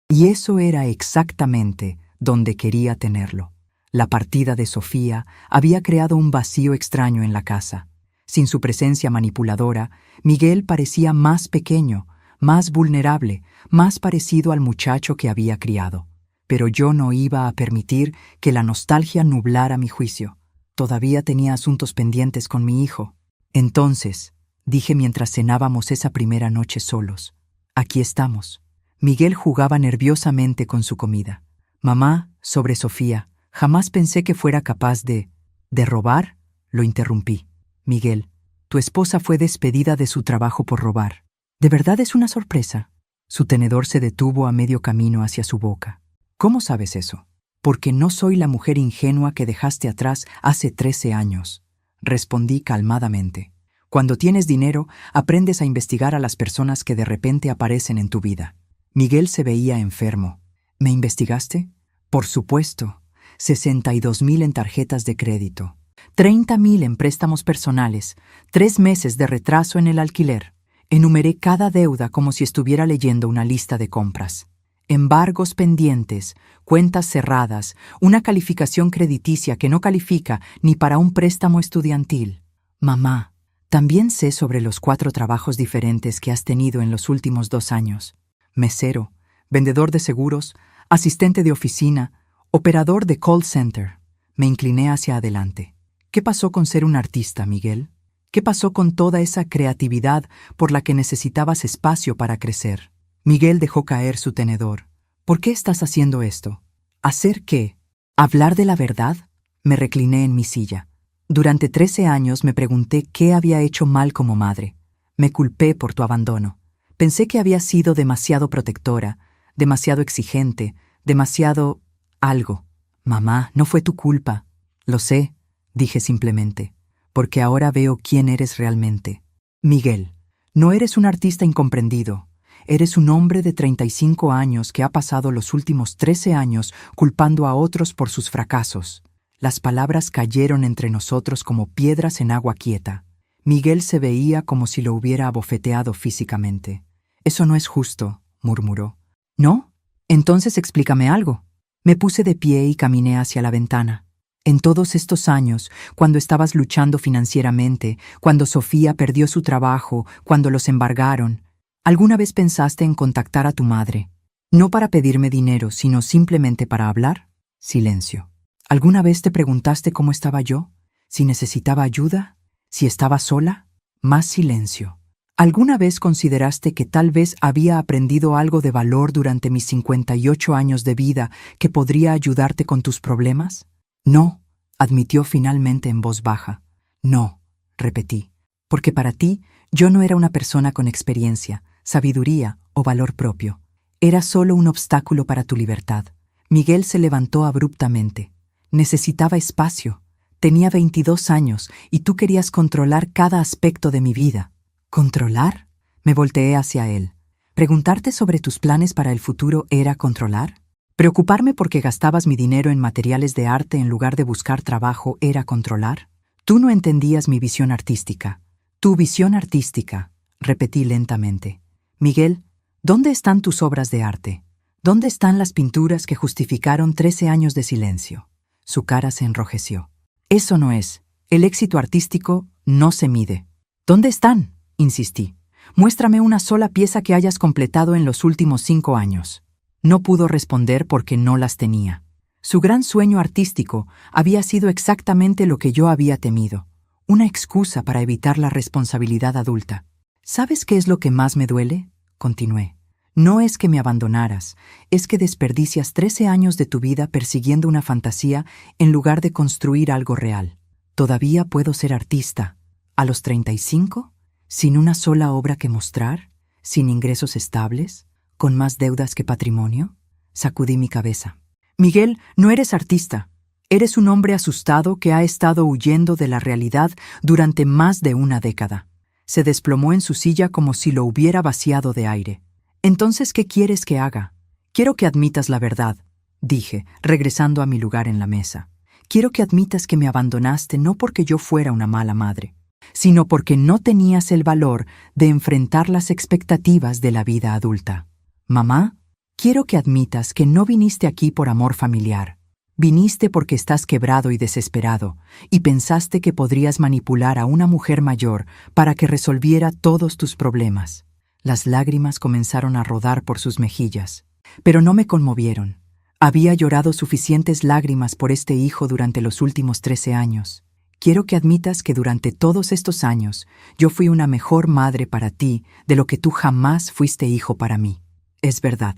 Y eso era exactamente donde quería tenerlo. La partida de Sofía había creado un vacío extraño en la casa. Sin su presencia manipuladora, Miguel parecía más pequeño, más vulnerable, más parecido al muchacho que había criado. Pero yo no iba a permitir que la nostalgia nublara mi juicio. Todavía tenía asuntos pendientes con mi hijo. Entonces, dije mientras cenábamos esa primera noche solos, aquí estamos. Miguel jugaba nerviosamente con su comida. Mamá, sobre Sofía, jamás pensé que fuera capaz de robar, lo interrumpí. Miguel, tu esposa fue despedida de su trabajo por robar. ¿De verdad es una sorpresa? Su tenedor se detuvo a medio camino hacia su boca. ¿Cómo sabes eso? Porque no soy la mujer ingenua que dejaste atrás hace 13 años. Respondí calmadamente. Cuando tienes dinero, aprendes a investigar a las personas que de repente aparecen en tu vida. Miguel se veía enfermo. ¿Me investigaste? Por supuesto. 62,000 en tarjetas de crédito. 30,000 en préstamos personales. 3 meses de retraso en el alquiler. Enumeré cada deuda como si estuviera leyendo una lista de compras. Embargos pendientes, cuentas cerradas, una calificación crediticia que no califica ni para un préstamo estudiantil. Mamá, también sé sobre los 4 trabajos diferentes que has tenido en los últimos 2 años. Mesero, vendedor de seguros, asistente de oficina, operador de call center. Me incliné hacia adelante. ¿Qué pasó con ser un artista, Miguel? ¿Qué pasó con toda esa creatividad por la que necesitabas espacio para crecer? Miguel dejó caer su tenedor. ¿Por qué estás haciendo esto? ¿Hacer qué? ¿Hablar de la verdad? Me recliné en mi silla. Durante 13 años me pregunté qué había hecho mal como madre. Me culpé por tu abandono. Pensé que había sido demasiado protectora, demasiado exigente, demasiado algo. Mamá, no fue tu culpa. Lo sé, dije simplemente, porque ahora veo quién eres realmente. Miguel, no eres un artista incomprendido. Eres un hombre de 35 años que ha pasado los últimos 13 años culpando a otros por sus fracasos. Las palabras cayeron entre nosotros como piedras en agua quieta. Miguel se veía como si lo hubiera abofeteado físicamente. Eso no es justo, murmuró. ¿No? Entonces explícame algo. Me puse de pie y caminé hacia la ventana. En todos estos años, cuando estabas luchando financieramente, cuando Sofía perdió su trabajo, cuando los embargaron, ¿alguna vez pensaste en contactar a tu madre? No para pedirme dinero, sino simplemente para hablar. Silencio. ¿Alguna vez te preguntaste cómo estaba yo? ¿Si necesitaba ayuda? ¿Si estaba sola? Más silencio. ¿Alguna vez consideraste que tal vez había aprendido algo de valor durante mis 58 años de vida que podría ayudarte con tus problemas? No, admitió finalmente en voz baja. No, repetí, porque para ti yo no era una persona con experiencia, sabiduría o valor propio. Era solo un obstáculo para tu libertad. Miguel se levantó abruptamente. Necesitaba espacio. Tenía 22 años y tú querías controlar cada aspecto de mi vida. ¿Controlar? Me volteé hacia él. ¿Preguntarte sobre tus planes para el futuro era controlar? ¿Preocuparme porque gastabas mi dinero en materiales de arte en lugar de buscar trabajo era controlar? Tú no entendías mi visión artística. Tu visión artística, repetí lentamente. Miguel, ¿dónde están tus obras de arte? ¿Dónde están las pinturas que justificaron 13 años de silencio? Su cara se enrojeció. Eso no es. El éxito artístico no se mide. ¿Dónde están? Insistí. Muéstrame una sola pieza que hayas completado en los últimos 5 años. No pudo responder porque no las tenía. Su gran sueño artístico había sido exactamente lo que yo había temido. Una excusa para evitar la responsabilidad adulta. ¿Sabes qué es lo que más me duele? Continué. No es que me abandonaras, es que desperdicias 13 años de tu vida persiguiendo una fantasía en lugar de construir algo real. ¿Todavía puedo ser artista? ¿A los 35? ¿Sin una sola obra que mostrar? ¿Sin ingresos estables? ¿Con más deudas que patrimonio? Sacudí mi cabeza. Miguel, no eres artista. Eres un hombre asustado que ha estado huyendo de la realidad durante más de una década. Se desplomó en su silla como si lo hubiera vaciado de aire. Entonces, ¿qué quieres que haga? Quiero que admitas la verdad, dije, regresando a mi lugar en la mesa. Quiero que admitas que me abandonaste no porque yo fuera una mala madre, sino porque no tenías el valor de enfrentar las expectativas de la vida adulta. Mamá, quiero que admitas que no viniste aquí por amor familiar. Viniste porque estás quebrado y desesperado, y pensaste que podrías manipular a una mujer mayor para que resolviera todos tus problemas. Las lágrimas comenzaron a rodar por sus mejillas, pero no me conmovieron. Había llorado suficientes lágrimas por este hijo durante los últimos 13 años. Quiero que admitas que durante todos estos años yo fui una mejor madre para ti de lo que tú jamás fuiste hijo para mí. Es verdad,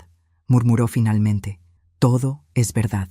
murmuró finalmente. Todo es verdad.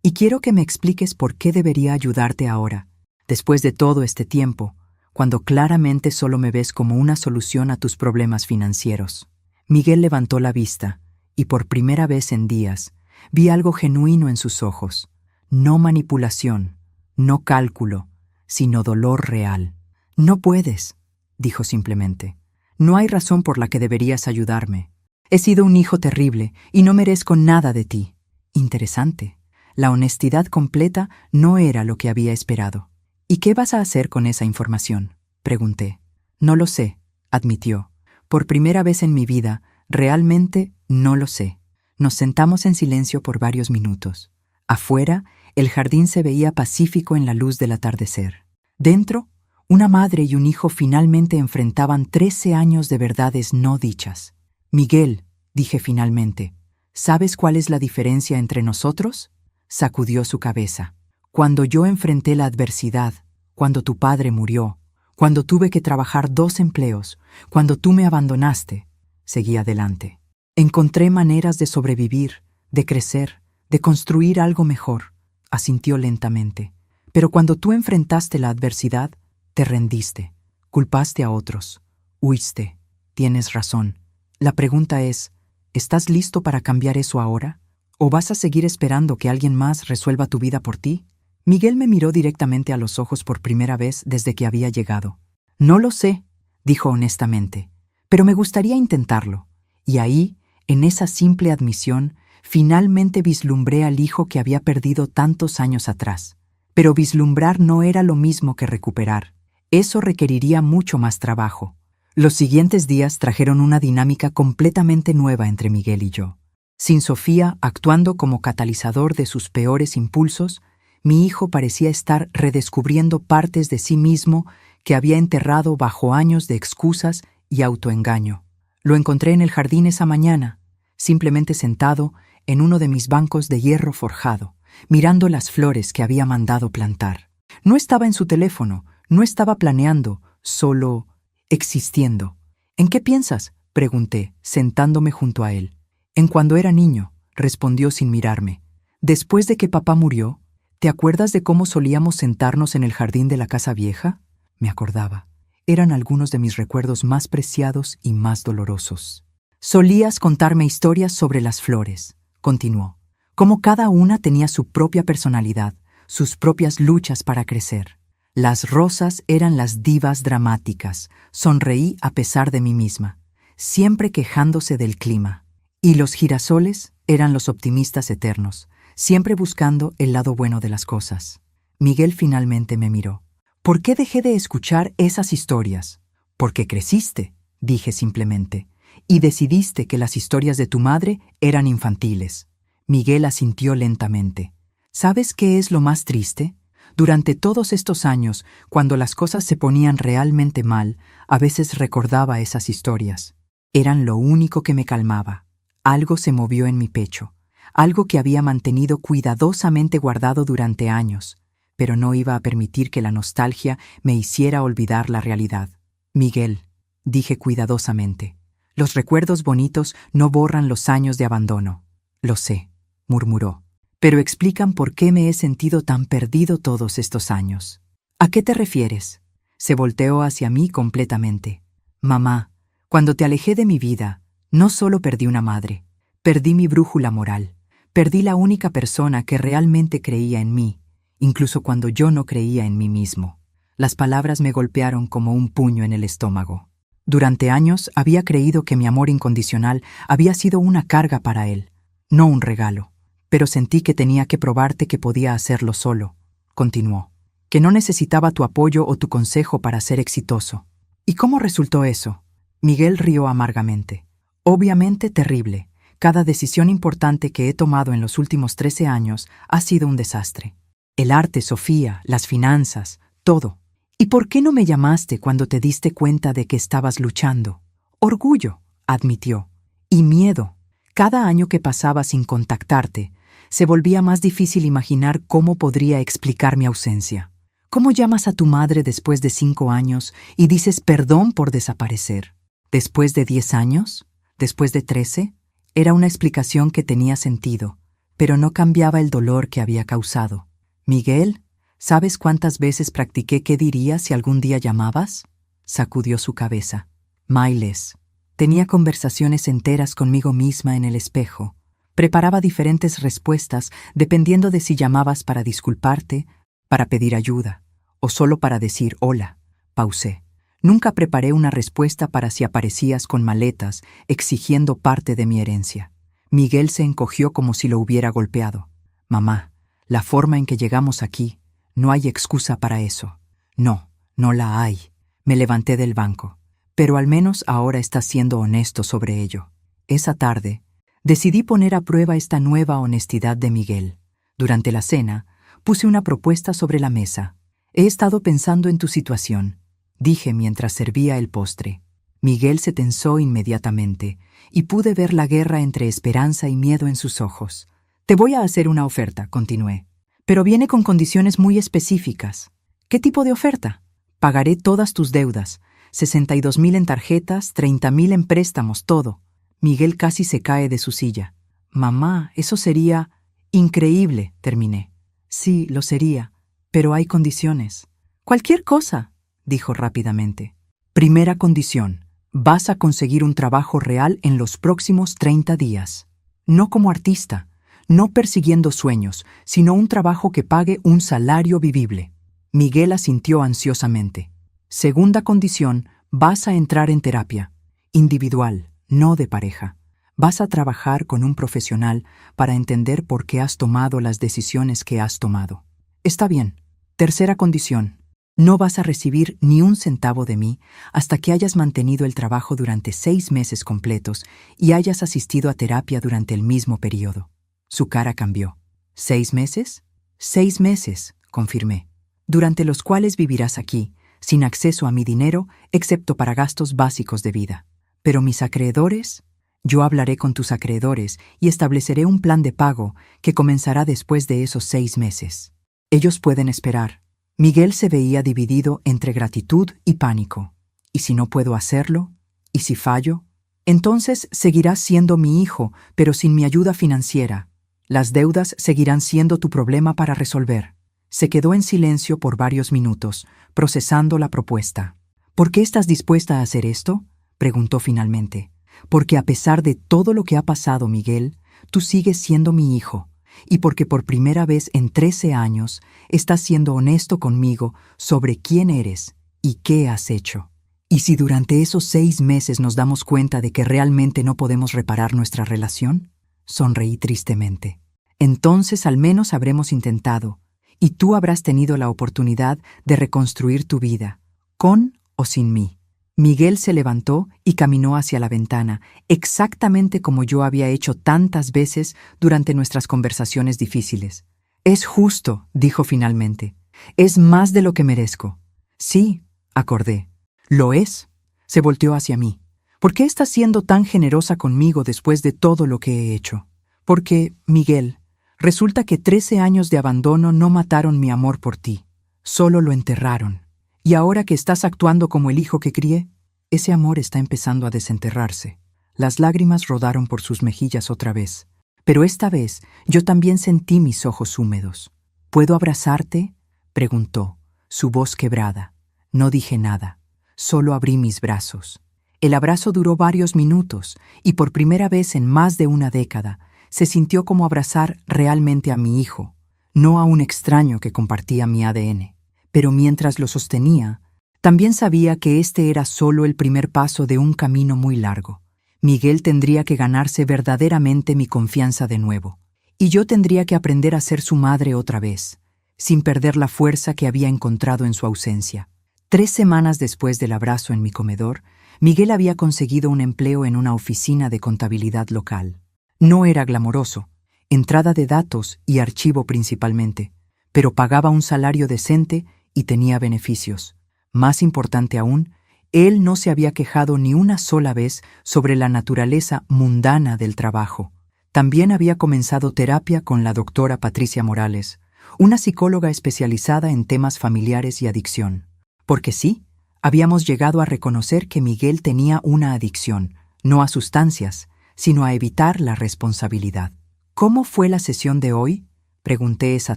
Y quiero que me expliques por qué debería ayudarte ahora, después de todo este tiempo, cuando claramente solo me ves como una solución a tus problemas financieros. Miguel levantó la vista, y por primera vez en días, vi algo genuino en sus ojos. No manipulación, no cálculo, sino dolor real. No puedes, dijo simplemente. No hay razón por la que deberías ayudarme. He sido un hijo terrible y no merezco nada de ti. Interesante. La honestidad completa no era lo que había esperado. ¿Y qué vas a hacer con esa información?, pregunté. No lo sé, admitió. Por primera vez en mi vida, realmente no lo sé. Nos sentamos en silencio por varios minutos. Afuera, el jardín se veía pacífico en la luz del atardecer. Dentro, una madre y un hijo finalmente enfrentaban 13 años de verdades no dichas. Miguel, dije finalmente, ¿sabes cuál es la diferencia entre nosotros? Sacudió su cabeza. Cuando yo enfrenté la adversidad, cuando tu padre murió, cuando tuve que trabajar 2 empleos, cuando tú me abandonaste, seguí adelante. Encontré maneras de sobrevivir, de crecer, de construir algo mejor, asintió lentamente. Pero cuando tú enfrentaste la adversidad, te rendiste, culpaste a otros, huiste. Tienes razón. La pregunta es, ¿estás listo para cambiar eso ahora? ¿O vas a seguir esperando que alguien más resuelva tu vida por ti? Miguel me miró directamente a los ojos por primera vez desde que había llegado. No lo sé, dijo honestamente, pero me gustaría intentarlo. Y ahí, en esa simple admisión, finalmente vislumbré al hijo que había perdido tantos años atrás. Pero vislumbrar no era lo mismo que recuperar. Eso requeriría mucho más trabajo. Los siguientes días trajeron una dinámica completamente nueva entre Miguel y yo. Sin Sofía actuando como catalizador de sus peores impulsos, mi hijo parecía estar redescubriendo partes de sí mismo que había enterrado bajo años de excusas y autoengaño. Lo encontré en el jardín esa mañana, simplemente sentado en uno de mis bancos de hierro forjado, mirando las flores que había mandado plantar. No estaba en su teléfono, no estaba planeando, solo existiendo. ¿En qué piensas?, pregunté, sentándome junto a él. En cuando era niño, respondió sin mirarme. Después de que papá murió, ¿te acuerdas de cómo solíamos sentarnos en el jardín de la casa vieja? Me acordaba. Eran algunos de mis recuerdos más preciados y más dolorosos. Solías contarme historias sobre las flores, continuó. Cómo cada una tenía su propia personalidad, sus propias luchas para crecer. Las rosas eran las divas dramáticas, sonreí a pesar de mí misma, siempre quejándose del clima. Y los girasoles eran los optimistas eternos, siempre buscando el lado bueno de las cosas. Miguel finalmente me miró. ¿Por qué dejé de escuchar esas historias? Porque creciste, dije simplemente, y decidiste que las historias de tu madre eran infantiles. Miguel asintió lentamente. ¿Sabes qué es lo más triste? Durante todos estos años, cuando las cosas se ponían realmente mal, a veces recordaba esas historias. Eran lo único que me calmaba. Algo se movió en mi pecho, algo que había mantenido cuidadosamente guardado durante años, pero no iba a permitir que la nostalgia me hiciera olvidar la realidad. Miguel, dije cuidadosamente, los recuerdos bonitos no borran los años de abandono. Lo sé, murmuró, pero explican por qué me he sentido tan perdido todos estos años. ¿A qué te refieres? Se volteó hacia mí completamente. Mamá, cuando te alejé de mi vida, no solo perdí una madre, perdí mi brújula moral, Perdí la única persona que realmente creía en mí, incluso cuando yo no creía en mí mismo. Las palabras me golpearon como un puño en el estómago. Durante años había creído que mi amor incondicional había sido una carga para él, no un regalo. Pero sentí que tenía que probarte que podía hacerlo solo. Continuó. Que no necesitaba tu apoyo o tu consejo para ser exitoso. ¿Y cómo resultó eso? Miguel rió amargamente. Obviamente terrible. Cada decisión importante que he tomado en los últimos 13 años ha sido un desastre. El arte, Sofía, las finanzas, todo. ¿Y por qué no me llamaste cuando te diste cuenta de que estabas luchando? Orgullo, admitió. Y miedo. Cada año que pasaba sin contactarte, se volvía más difícil imaginar cómo podría explicar mi ausencia. ¿Cómo llamas a tu madre después de 5 años y dices perdón por desaparecer? ¿Después de 10 años? ¿Después de 13? Era una explicación que tenía sentido, pero no cambiaba el dolor que había causado. Miguel, ¿sabes cuántas veces practiqué qué dirías si algún día llamabas? Sacudió su cabeza. Miles. Tenía conversaciones enteras conmigo misma en el espejo. Preparaba diferentes respuestas dependiendo de si llamabas para disculparte, para pedir ayuda, o solo para decir hola. Pausé. Nunca preparé una respuesta para si aparecías con maletas, exigiendo parte de mi herencia. Miguel se encogió como si lo hubiera golpeado. Mamá, la forma en que llegamos aquí, no hay excusa para eso. No, no la hay. Me levanté del banco. Pero al menos ahora estás siendo honesto sobre ello. Esa tarde, decidí poner a prueba esta nueva honestidad de Miguel. Durante la cena, puse una propuesta sobre la mesa. He estado pensando en tu situación, dije mientras servía el postre. Miguel se tensó inmediatamente, y pude ver la guerra entre esperanza y miedo en sus ojos. Te voy a hacer una oferta, continué, pero viene con condiciones muy específicas. ¿Qué tipo de oferta? Pagaré todas tus deudas, 62,000 en tarjetas, 30,000 en préstamos, todo. Miguel casi se cae de su silla. Mamá, eso sería increíble, terminé. Sí, lo sería, pero hay condiciones. Cualquier cosa, dijo rápidamente. Primera condición, vas a conseguir un trabajo real en los próximos 30 días. No como artista, no persiguiendo sueños, sino un trabajo que pague un salario vivible. Miguel asintió ansiosamente. Segunda condición, vas a entrar en terapia. Individual, no de pareja. Vas a trabajar con un profesional para entender por qué has tomado las decisiones que has tomado. Está bien. Tercera condición. No vas a recibir ni un centavo de mí hasta que hayas mantenido el trabajo durante 6 meses completos y hayas asistido a terapia durante el mismo periodo. Su cara cambió. ¿6 meses? 6 meses, confirmé, durante los cuales vivirás aquí, sin acceso a mi dinero, excepto para gastos básicos de vida. Pero mis acreedores, yo hablaré con tus acreedores y estableceré un plan de pago que comenzará después de esos 6 meses. Ellos pueden esperar. Miguel se veía dividido entre gratitud y pánico. ¿Y si no puedo hacerlo? ¿Y si fallo? Entonces seguirás siendo mi hijo, pero sin mi ayuda financiera. Las deudas seguirán siendo tu problema para resolver. Se quedó en silencio por varios minutos, procesando la propuesta. ¿Por qué estás dispuesta a hacer esto?, preguntó finalmente. Porque a pesar de todo lo que ha pasado, Miguel, tú sigues siendo mi hijo. Y porque por primera vez en 13 años estás siendo honesto conmigo sobre quién eres y qué has hecho. ¿Y si durante esos 6 meses nos damos cuenta de que realmente no podemos reparar nuestra relación? Sonreí tristemente. Entonces al menos habremos intentado, y tú habrás tenido la oportunidad de reconstruir tu vida, con o sin mí. Miguel se levantó y caminó hacia la ventana, exactamente como yo había hecho tantas veces durante nuestras conversaciones difíciles. Es justo, dijo finalmente. Es más de lo que merezco. Sí, acordé. Lo es. Se volteó hacia mí. ¿Por qué estás siendo tan generosa conmigo después de todo lo que he hecho? Porque, Miguel, resulta que 13 años de abandono no mataron mi amor por ti. Solo lo enterraron. Y ahora que estás actuando como el hijo que crié, ese amor está empezando a desenterrarse. Las lágrimas rodaron por sus mejillas otra vez. Pero esta vez yo también sentí mis ojos húmedos. ¿Puedo abrazarte?, preguntó, su voz quebrada. No dije nada, solo abrí mis brazos. El abrazo duró varios minutos y por primera vez en más de una década se sintió como abrazar realmente a mi hijo, no a un extraño que compartía mi ADN. Pero mientras lo sostenía, también sabía que este era solo el primer paso de un camino muy largo. Miguel tendría que ganarse verdaderamente mi confianza de nuevo, y yo tendría que aprender a ser su madre otra vez, sin perder la fuerza que había encontrado en su ausencia. 3 semanas después del abrazo en mi comedor, Miguel había conseguido un empleo en una oficina de contabilidad local. No era glamoroso, entrada de datos y archivo principalmente, pero pagaba un salario decente y tenía beneficios. Más importante aún, él no se había quejado ni una sola vez sobre la naturaleza mundana del trabajo. También había comenzado terapia con la doctora Patricia Morales, una psicóloga especializada en temas familiares y adicción. Porque sí, habíamos llegado a reconocer que Miguel tenía una adicción, no a sustancias, sino a evitar la responsabilidad. ¿Cómo fue la sesión de hoy?, pregunté esa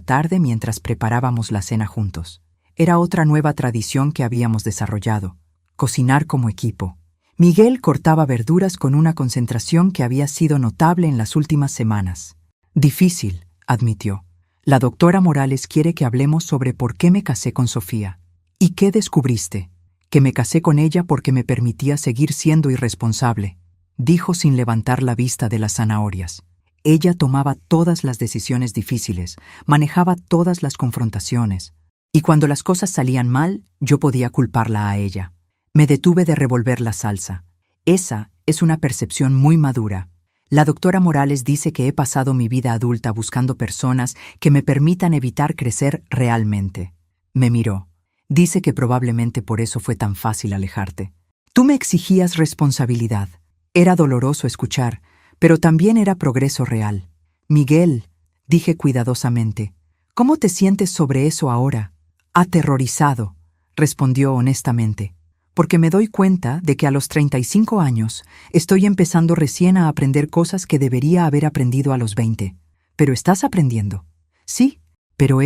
tarde mientras preparábamos la cena juntos. Era otra nueva tradición que habíamos desarrollado: cocinar como equipo. Miguel cortaba verduras con una concentración que había sido notable en las últimas semanas. Difícil, admitió. La doctora Morales quiere que hablemos sobre por qué me casé con Sofía. ¿Y qué descubriste? Que me casé con ella porque me permitía seguir siendo irresponsable, dijo sin levantar la vista de las zanahorias. Ella tomaba todas las decisiones difíciles, manejaba todas las confrontaciones, y cuando las cosas salían mal, yo podía culparla a ella. Me detuve de revolver la salsa. Esa es una percepción muy madura. La doctora Morales dice que he pasado mi vida adulta buscando personas que me permitan evitar crecer realmente. Me miró. Dice que probablemente por eso fue tan fácil alejarte. Tú me exigías responsabilidad. Era doloroso escuchar, pero también era progreso real. Miguel, dije cuidadosamente, ¿cómo te sientes sobre eso ahora? Aterrorizado, respondió honestamente, porque me doy cuenta de que a los 35 años estoy empezando recién a aprender cosas que debería haber aprendido a los 20. ¿Pero estás aprendiendo? Sí, pero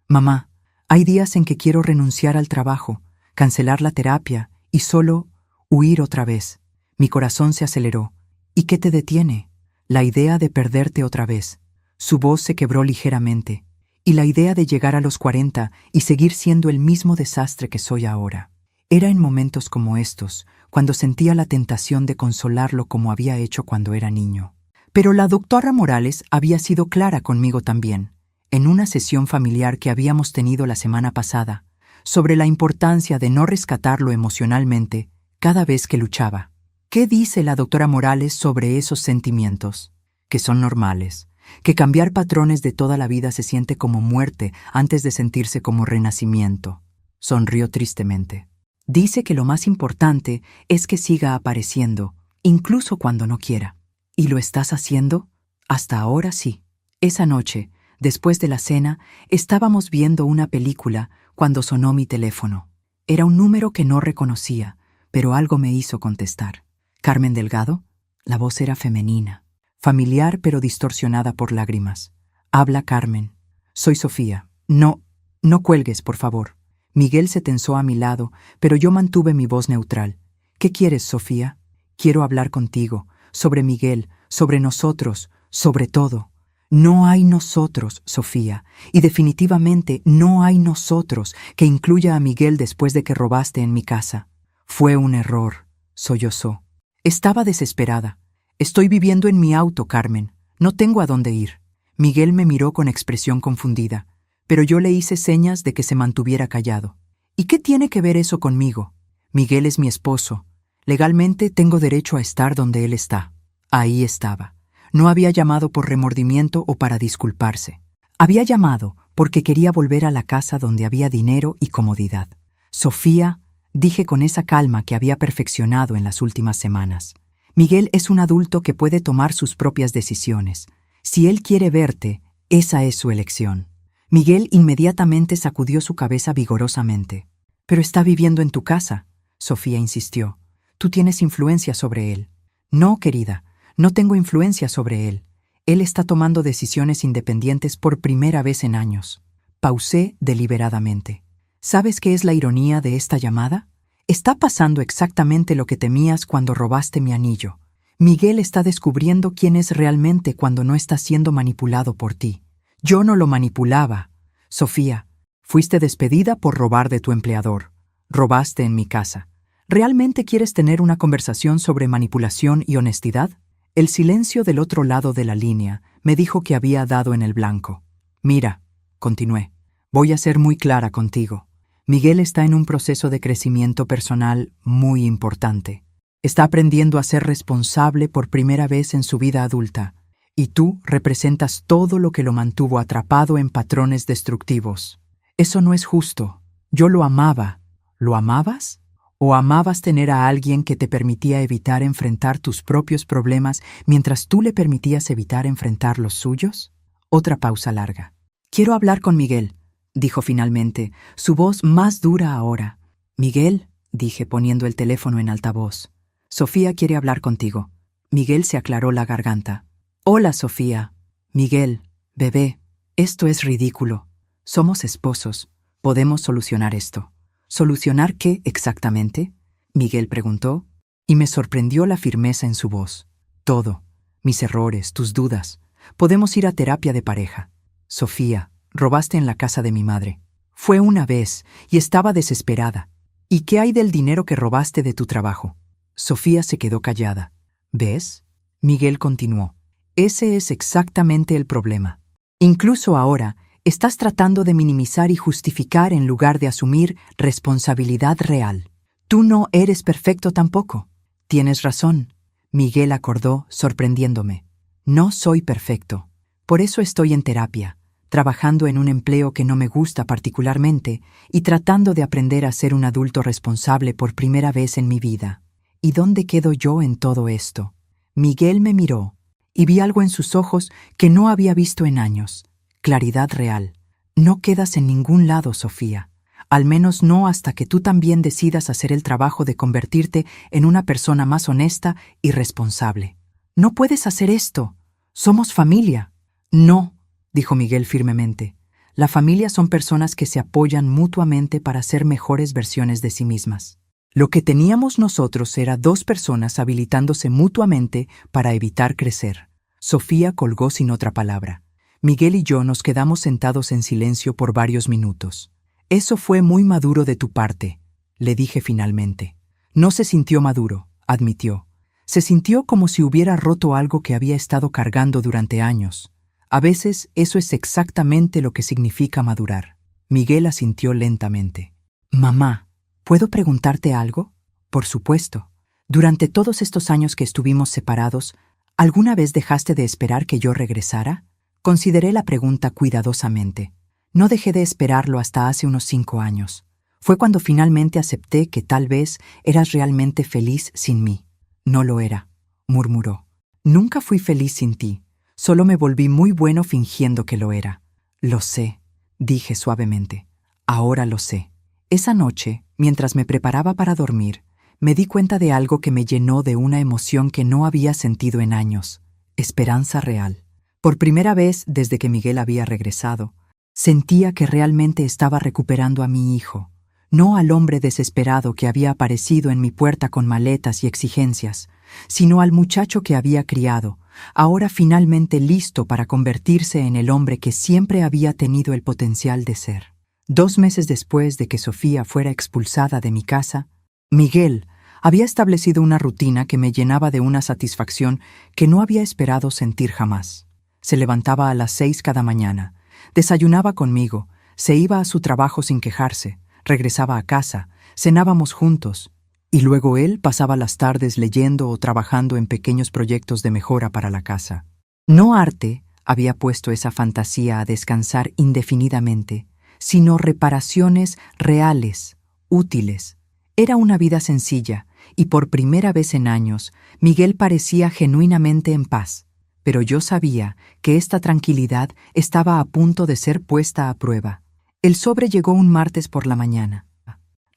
mamá, hay días en que quiero renunciar al trabajo, cancelar la terapia y solo huir otra vez. Mi corazón se aceleró. ¿Y qué te detiene? La idea de perderte otra vez. Su voz se quebró ligeramente. Y la idea de llegar a los 40 y seguir siendo el mismo desastre que soy ahora. Era en momentos como estos, cuando sentía la tentación de consolarlo como había hecho cuando era niño. Pero la doctora Morales había sido clara conmigo también, en una sesión familiar que habíamos tenido la semana pasada, sobre la importancia de no rescatarlo emocionalmente cada vez que luchaba. ¿Qué dice la doctora Morales sobre esos sentimientos? Que son normales, que cambiar patrones de toda la vida se siente como muerte antes de sentirse como renacimiento. Sonrió tristemente. Dice que lo más importante es que siga apareciendo, incluso cuando no quiera. ¿Y lo estás haciendo? Hasta ahora sí. Esa noche, después de la cena, estábamos viendo una película cuando sonó mi teléfono. Era un número que no reconocía, pero algo me hizo contestar. ¿Carmen Delgado? La voz era femenina, familiar pero distorsionada por lágrimas. Habla Carmen. Soy Sofía. No cuelgues, por favor. Miguel se tensó a mi lado, pero yo mantuve mi voz neutral. ¿Qué quieres, Sofía? Quiero hablar contigo, sobre Miguel, sobre nosotros, sobre todo. No hay nosotros, Sofía, y definitivamente no hay nosotros que incluya a Miguel después de que robaste en mi casa. Fue un error, sollozó. Estaba desesperada. Estoy viviendo en mi auto, Carmen. No tengo a dónde ir. Miguel me miró con expresión confundida, pero yo le hice señas de que se mantuviera callado. ¿Y qué tiene que ver eso conmigo? Miguel es mi esposo. Legalmente tengo derecho a estar donde él está. Ahí estaba. No había llamado por remordimiento o para disculparse. Había llamado porque quería volver a la casa donde había dinero y comodidad. Sofía, dije con esa calma que había perfeccionado en las últimas semanas. Miguel es un adulto que puede tomar sus propias decisiones. Si él quiere verte, esa es su elección. Miguel inmediatamente sacudió su cabeza vigorosamente. Pero está viviendo en tu casa, Sofía insistió. Tú tienes influencia sobre él. No, querida, no tengo influencia sobre él. Él está tomando decisiones independientes por primera vez en años. Pausé deliberadamente. ¿Sabes qué es la ironía de esta llamada? Está pasando exactamente lo que temías cuando robaste mi anillo. Miguel está descubriendo quién es realmente cuando no está siendo manipulado por ti. Yo no lo manipulaba. Sofía, fuiste despedida por robar de tu empleador. Robaste en mi casa. ¿Realmente quieres tener una conversación sobre manipulación y honestidad? El silencio del otro lado de la línea me dijo que había dado en el blanco. Mira, continué, voy a ser muy clara contigo. Miguel está en un proceso de crecimiento personal muy importante. Está aprendiendo a ser responsable por primera vez en su vida adulta, y tú representas todo lo que lo mantuvo atrapado en patrones destructivos. Eso no es justo. Yo lo amaba. ¿Lo amabas? ¿O amabas tener a alguien que te permitía evitar enfrentar tus propios problemas mientras tú le permitías evitar enfrentar los suyos? Otra pausa larga. Quiero hablar con Miguel, dijo finalmente, su voz más dura ahora. Miguel, dije poniendo el teléfono en altavoz. Sofía quiere hablar contigo. Miguel se aclaró la garganta. Hola, Sofía. Miguel, bebé, esto es ridículo. Somos esposos. Podemos solucionar esto. ¿Solucionar qué exactamente? Miguel preguntó, y me sorprendió la firmeza en su voz. Todo. Mis errores, tus dudas. Podemos ir a terapia de pareja. Sofía, robaste en la casa de mi madre. Fue una vez, y estaba desesperada. ¿Y qué hay del dinero que robaste de tu trabajo? Sofía se quedó callada. ¿Ves? Miguel continuó. Ese es exactamente el problema. Incluso ahora, estás tratando de minimizar y justificar en lugar de asumir responsabilidad real. Tú no eres perfecto tampoco. Tienes razón. Miguel acordó, sorprendiéndome. No soy perfecto. Por eso estoy en terapia, trabajando en un empleo que no me gusta particularmente y tratando de aprender a ser un adulto responsable por primera vez en mi vida. ¿Y dónde quedo yo en todo esto? Miguel me miró, y vi algo en sus ojos que no había visto en años. Claridad real. No quedas en ningún lado, Sofía. Al menos no hasta que tú también decidas hacer el trabajo de convertirte en una persona más honesta y responsable. No puedes hacer esto. Somos familia. No, dijo Miguel firmemente. La familia son personas que se apoyan mutuamente para ser mejores versiones de sí mismas. Lo que teníamos nosotros era dos personas habilitándose mutuamente para evitar crecer. Sofía colgó sin otra palabra. Miguel y yo nos quedamos sentados en silencio por varios minutos. Eso fue muy maduro de tu parte, le dije finalmente. No se sintió maduro, admitió. Se sintió como si hubiera roto algo que había estado cargando durante años. A veces eso es exactamente lo que significa madurar. Miguel asintió lentamente. Mamá, ¿puedo preguntarte algo? Por supuesto. Durante todos estos años que estuvimos separados, ¿alguna vez dejaste de esperar que yo regresara? Consideré la pregunta cuidadosamente. No dejé de esperarlo hasta hace unos 5 años. Fue cuando finalmente acepté que tal vez eras realmente feliz sin mí. No lo era, murmuró. Nunca fui feliz sin ti. Solo me volví muy bueno fingiendo que lo era. Lo sé, dije suavemente. Ahora lo sé. Esa noche, mientras me preparaba para dormir, me di cuenta de algo que me llenó de una emoción que no había sentido en años. Esperanza real. Por primera vez desde que Miguel había regresado, sentía que realmente estaba recuperando a mi hijo, no al hombre desesperado que había aparecido en mi puerta con maletas y exigencias, sino al muchacho que había criado, ahora finalmente listo para convertirse en el hombre que siempre había tenido el potencial de ser. 2 meses después de que Sofía fuera expulsada de mi casa, Miguel había establecido una rutina que me llenaba de una satisfacción que no había esperado sentir jamás. Se levantaba a las 6 cada mañana, desayunaba conmigo, se iba a su trabajo sin quejarse, regresaba a casa, cenábamos juntos, y luego él pasaba las tardes leyendo o trabajando en pequeños proyectos de mejora para la casa. No arte había puesto esa fantasía a descansar indefinidamente, sino reparaciones reales, útiles. Era una vida sencilla, y por primera vez en años, Miguel parecía genuinamente en paz. Pero yo sabía que esta tranquilidad estaba a punto de ser puesta a prueba. El sobre llegó un martes por la mañana.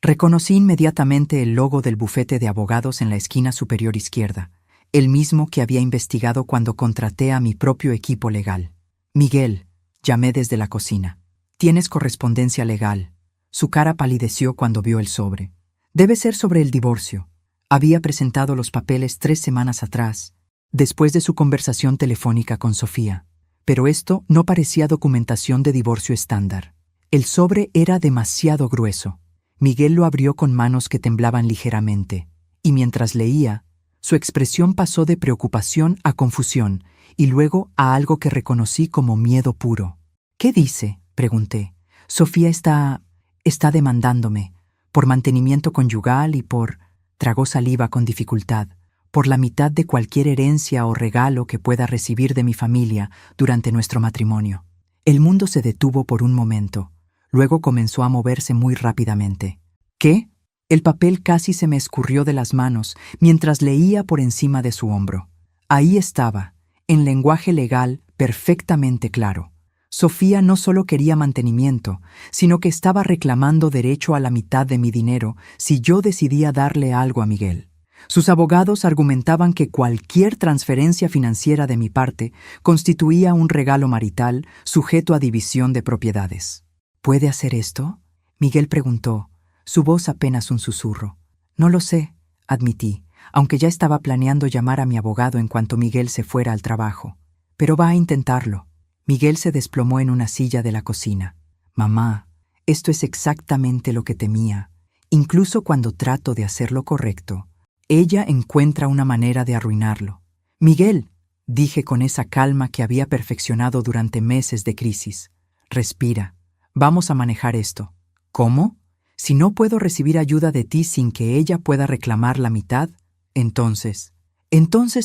Reconocí inmediatamente el logo del bufete de abogados en la esquina superior izquierda, el mismo que había investigado cuando contraté a mi propio equipo legal. Miguel, llamé desde la cocina. ¿Tienes correspondencia legal? Su cara palideció cuando vio el sobre. Debe ser sobre el divorcio. Había presentado los papeles 3 semanas atrás, después de su conversación telefónica con Sofía. Pero esto no parecía documentación de divorcio estándar. El sobre era demasiado grueso. Miguel lo abrió con manos que temblaban ligeramente, y mientras leía, su expresión pasó de preocupación a confusión, y luego a algo que reconocí como miedo puro. «¿Qué dice?», pregunté. «Sofía está demandándome, por mantenimiento conyugal y por...» Tragó saliva con dificultad. «Por la mitad de cualquier herencia o regalo que pueda recibir de mi familia durante nuestro matrimonio». El mundo se detuvo por un momento. Luego comenzó a moverse muy rápidamente. «¿Qué?». El papel casi se me escurrió de las manos mientras leía por encima de su hombro. Ahí estaba, en lenguaje legal perfectamente claro. Sofía no solo quería mantenimiento, sino que estaba reclamando derecho a la mitad de mi dinero si yo decidía darle algo a Miguel. Sus abogados argumentaban que cualquier transferencia financiera de mi parte constituía un regalo marital sujeto a división de propiedades. «¿Puede hacer esto?», Miguel preguntó, su voz apenas un susurro. «No lo sé», admití, aunque ya estaba planeando llamar a mi abogado en cuanto Miguel se fuera al trabajo. «Pero va a intentarlo». Miguel se desplomó en una silla de la cocina. «Mamá, esto es exactamente lo que temía. Incluso cuando trato de hacer lo correcto, ella encuentra una manera de arruinarlo». «Miguel», dije con esa calma que había perfeccionado durante meses de crisis, «respira. Vamos a manejar esto». «¿Cómo? Si no puedo recibir ayuda de ti sin que ella pueda reclamar la mitad, entonces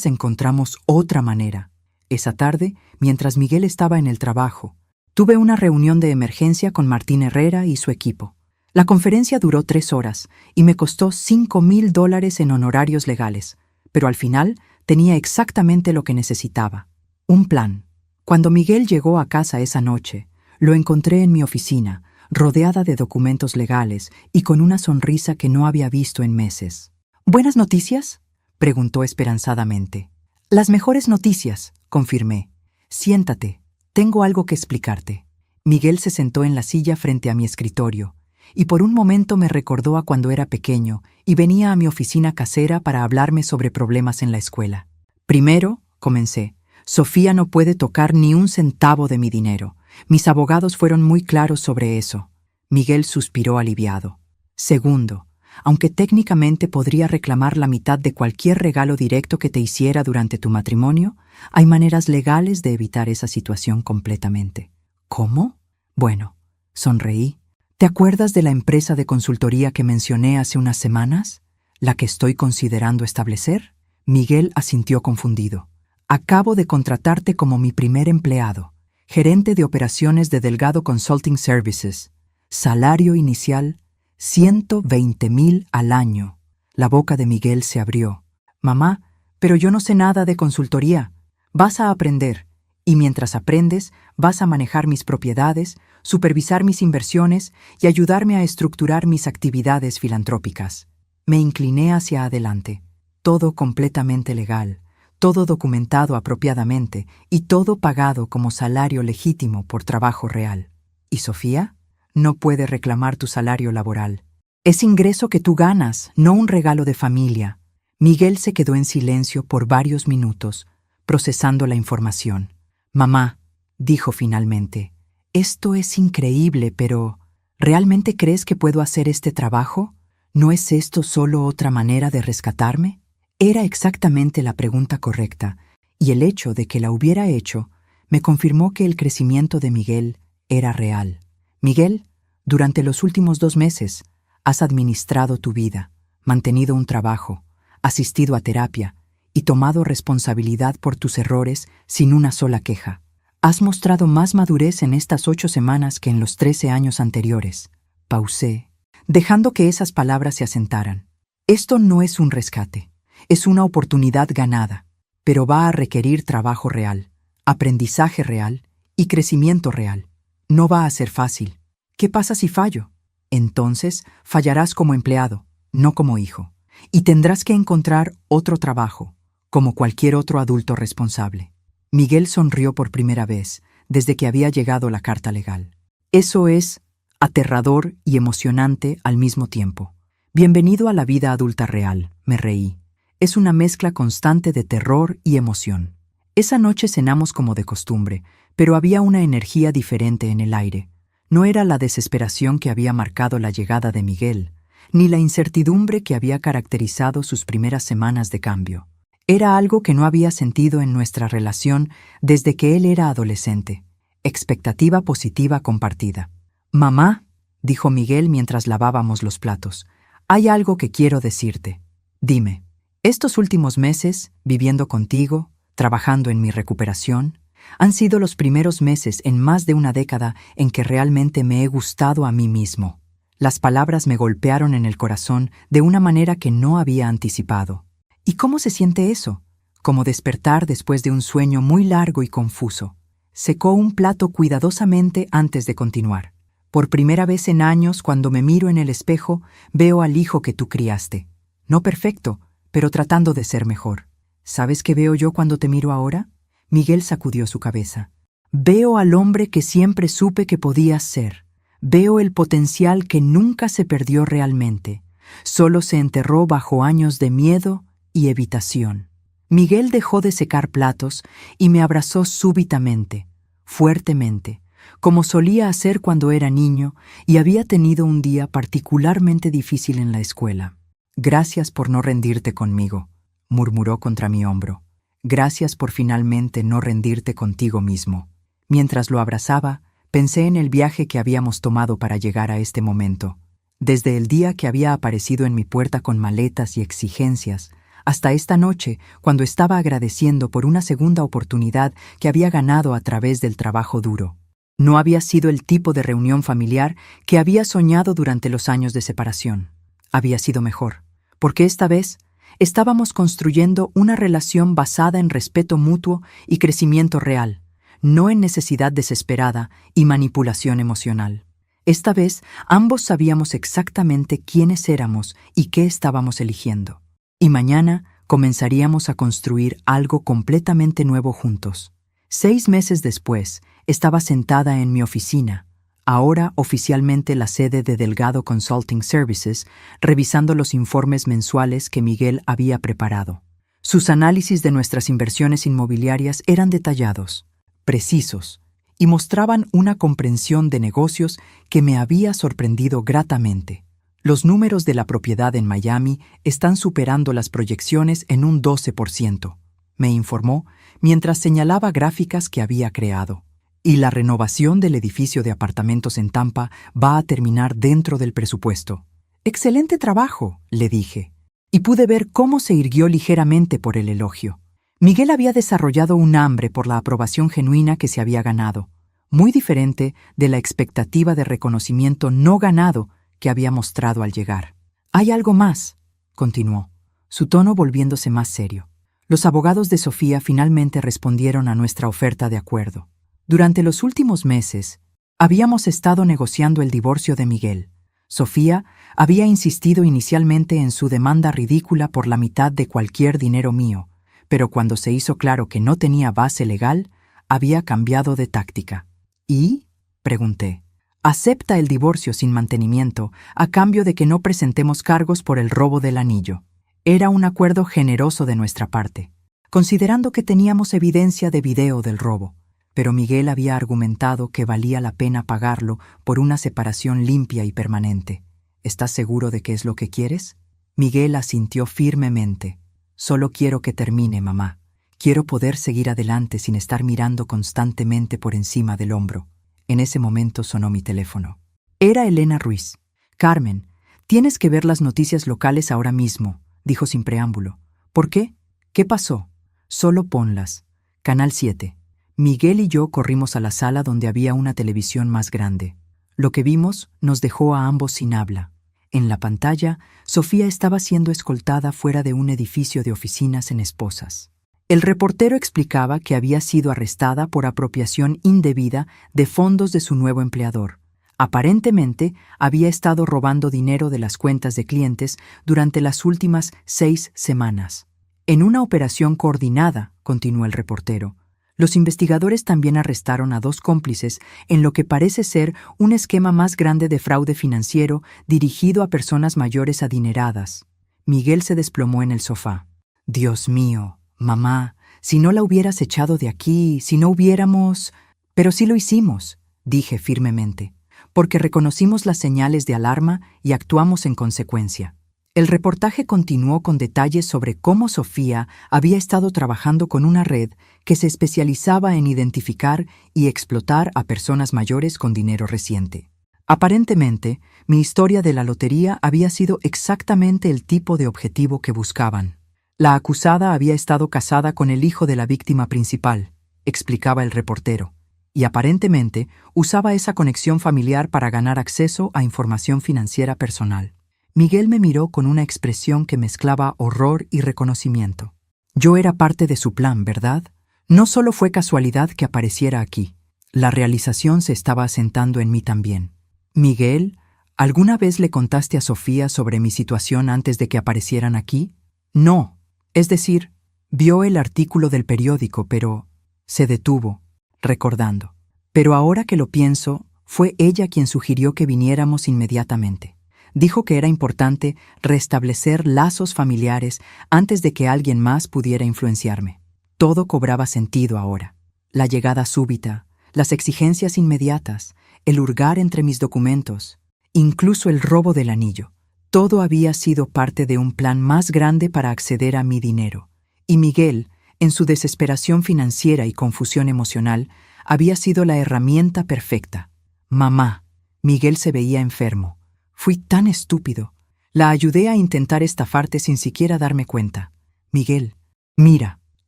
encontramos otra manera». Esa tarde, mientras Miguel estaba en el trabajo, tuve una reunión de emergencia con Martín Herrera y su equipo. La conferencia duró 3 horas y me costó $5,000 en honorarios legales, pero al final tenía exactamente lo que necesitaba: un plan. Cuando Miguel llegó a casa esa noche, lo encontré en mi oficina, rodeada de documentos legales y con una sonrisa que no había visto en meses. «¿Buenas noticias?», preguntó esperanzadamente. «Las mejores noticias», confirmé. «Siéntate, tengo algo que explicarte». Miguel se sentó en la silla frente a mi escritorio, y por un momento me recordó a cuando era pequeño y venía a mi oficina casera para hablarme sobre problemas en la escuela. «Primero», comencé, «Sofía no puede tocar ni un centavo de mi dinero. Mis abogados fueron muy claros sobre eso». Miguel suspiró aliviado. «Segundo, aunque técnicamente podría reclamar la mitad de cualquier regalo directo que te hiciera durante tu matrimonio, hay maneras legales de evitar esa situación completamente». «¿Cómo?». «Bueno», sonreí. «¿Te acuerdas de la empresa de consultoría que mencioné hace unas semanas? ¿La que estoy considerando establecer?». Miguel asintió confundido. «Acabo de contratarte como mi primer empleado, gerente de operaciones de Delgado Consulting Services. Salario inicial, $120,000 al año». La boca de Miguel se abrió. «Mamá, pero yo no sé nada de consultoría». «Vas a aprender, y mientras aprendes, vas a manejar mis propiedades, supervisar mis inversiones y ayudarme a estructurar mis actividades filantrópicas». Me incliné hacia adelante. Todo completamente legal, todo documentado apropiadamente y todo pagado como salario legítimo por trabajo real. «¿Y Sofía?». «No puede reclamar tu salario laboral. Es ingreso que tú ganas, no un regalo de familia». Miguel se quedó en silencio por varios minutos, procesando la información. «Mamá», dijo finalmente, «esto es increíble, pero ¿realmente crees que puedo hacer este trabajo? ¿No es esto solo otra manera de rescatarme?». Era exactamente la pregunta correcta, y el hecho de que la hubiera hecho me confirmó que el crecimiento de Miguel era real. «Miguel, durante los últimos 2 meses has administrado tu vida, mantenido un trabajo, asistido a terapia y tomado responsabilidad por tus errores sin una sola queja. Has mostrado más madurez en estas 8 semanas que en los 13 años anteriores». Pausé, dejando que esas palabras se asentaran. «Esto no es un rescate, es una oportunidad ganada, pero va a requerir trabajo real, aprendizaje real y crecimiento real. No va a ser fácil. ¿Qué pasa si fallo? Entonces fallarás como empleado, no como hijo, y tendrás que encontrar otro trabajo, como cualquier otro adulto responsable». Miguel sonrió por primera vez desde que había llegado la carta legal. «Eso es aterrador y emocionante al mismo tiempo». Bienvenido a la vida adulta real, me reí. Es una mezcla constante de terror y emoción. Esa noche cenamos como de costumbre, pero había una energía diferente en el aire. No era la desesperación que había marcado la llegada de Miguel, ni la incertidumbre que había caracterizado sus primeras semanas de cambio. Era algo que no había sentido en nuestra relación desde que él era adolescente. Expectativa positiva compartida. «Mamá», dijo Miguel mientras lavábamos los platos, «hay algo que quiero decirte. Dime, estos últimos meses, viviendo contigo, trabajando en mi recuperación, han sido los primeros meses en más de una década en que realmente me he gustado a mí mismo». Las palabras me golpearon en el corazón de una manera que no había anticipado. ¿Y cómo se siente eso? Como despertar después de un sueño muy largo y confuso. Secó un plato cuidadosamente antes de continuar. Por primera vez en años, cuando me miro en el espejo, veo al hijo que tú criaste. No perfecto, pero tratando de ser mejor. ¿Sabes qué veo yo cuando te miro ahora? Miguel sacudió su cabeza. Veo al hombre que siempre supe que podías ser. Veo el potencial que nunca se perdió realmente. Solo se enterró bajo años de miedo y evitación. Miguel dejó de secar platos y me abrazó súbitamente, fuertemente, como solía hacer cuando era niño y había tenido un día particularmente difícil en la escuela. «Gracias por no rendirte conmigo», murmuró contra mi hombro. «Gracias por finalmente no rendirte contigo mismo». Mientras lo abrazaba, pensé en el viaje que habíamos tomado para llegar a este momento. Desde el día que había aparecido en mi puerta con maletas y exigencias, hasta esta noche, cuando estaba agradeciendo por una segunda oportunidad que había ganado a través del trabajo duro. No había sido el tipo de reunión familiar que había soñado durante los años de separación. Había sido mejor, porque esta vez estábamos construyendo una relación basada en respeto mutuo y crecimiento real, no en necesidad desesperada y manipulación emocional. Esta vez ambos sabíamos exactamente quiénes éramos y qué estábamos eligiendo. Y mañana comenzaríamos a construir algo completamente nuevo juntos. 6 meses después, estaba sentada en mi oficina, ahora oficialmente la sede de Delgado Consulting Services, revisando los informes mensuales que Miguel había preparado. Sus análisis de nuestras inversiones inmobiliarias eran detallados, precisos, y mostraban una comprensión de negocios que me había sorprendido gratamente. Los números de la propiedad en Miami están superando las proyecciones en un 12%, me informó mientras señalaba gráficas que había creado. Y la renovación del edificio de apartamentos en Tampa va a terminar dentro del presupuesto. «Excelente trabajo», le dije, y pude ver cómo se irguió ligeramente por el elogio. Miguel había desarrollado un hambre por la aprobación genuina que se había ganado, muy diferente de la expectativa de reconocimiento no ganado que había mostrado al llegar. «Hay algo más», continuó, su tono volviéndose más serio. Los abogados de Sofía finalmente respondieron a nuestra oferta de acuerdo. Durante los últimos meses, habíamos estado negociando el divorcio de Miguel. Sofía había insistido inicialmente en su demanda ridícula por la mitad de cualquier dinero mío, pero cuando se hizo claro que no tenía base legal, había cambiado de táctica. «¿Y?», pregunté. «Acepta el divorcio sin mantenimiento a cambio de que no presentemos cargos por el robo del anillo». Era un acuerdo generoso de nuestra parte, considerando que teníamos evidencia de video del robo, pero Miguel había argumentado que valía la pena pagarlo por una separación limpia y permanente. «¿Estás seguro de que es lo que quieres?». Miguel asintió firmemente. «Solo quiero que termine, mamá. Quiero poder seguir adelante sin estar mirando constantemente por encima del hombro». En ese momento sonó mi teléfono. Era Elena Ruiz. «Carmen, tienes que ver las noticias locales ahora mismo», dijo sin preámbulo. «¿Por qué? ¿Qué pasó?». «Solo ponlas. Canal 7». Miguel y yo corrimos a la sala donde había una televisión más grande. Lo que vimos nos dejó a ambos sin habla. En la pantalla, Sofía estaba siendo escoltada fuera de un edificio de oficinas en Esposas. El reportero explicaba que había sido arrestada por apropiación indebida de fondos de su nuevo empleador. Aparentemente, había estado robando dinero de las cuentas de clientes durante las últimas 6 semanas. «En una operación coordinada», continuó el reportero, Los investigadores también arrestaron a 2 cómplices en lo que parece ser un esquema más grande de fraude financiero dirigido a personas mayores adineradas. Miguel se desplomó en el sofá. Dios mío, mamá, si no la hubieras echado de aquí, si no hubiéramos... Pero sí lo hicimos, dije firmemente, porque reconocimos las señales de alarma y actuamos en consecuencia. El reportaje continuó con detalles sobre cómo Sofía había estado trabajando con una red que se especializaba en identificar y explotar a personas mayores con dinero reciente. Aparentemente, mi historia de la lotería había sido exactamente el tipo de objetivo que buscaban. La acusada había estado casada con el hijo de la víctima principal, explicaba el reportero, y aparentemente usaba esa conexión familiar para ganar acceso a información financiera personal. Miguel me miró con una expresión que mezclaba horror y reconocimiento. Yo era parte de su plan, ¿verdad? No solo fue casualidad que apareciera aquí. La realización se estaba asentando en mí también. Miguel, ¿alguna vez le contaste a Sofía sobre mi situación antes de que aparecieran aquí? No. Es decir, vio el artículo del periódico, pero se detuvo, recordando. Pero ahora que lo pienso, fue ella quien sugirió que viniéramos inmediatamente. Dijo que era importante restablecer lazos familiares antes de que alguien más pudiera influenciarme. Todo cobraba sentido ahora. La llegada súbita, las exigencias inmediatas, el hurgar entre mis documentos, incluso el robo del anillo. Todo había sido parte de un plan más grande para acceder a mi dinero. Y Miguel, en su desesperación financiera y confusión emocional, había sido la herramienta perfecta. Mamá, Miguel se veía enfermo. Fui tan estúpido. La ayudé a intentar estafarte sin siquiera darme cuenta. Miguel, mira,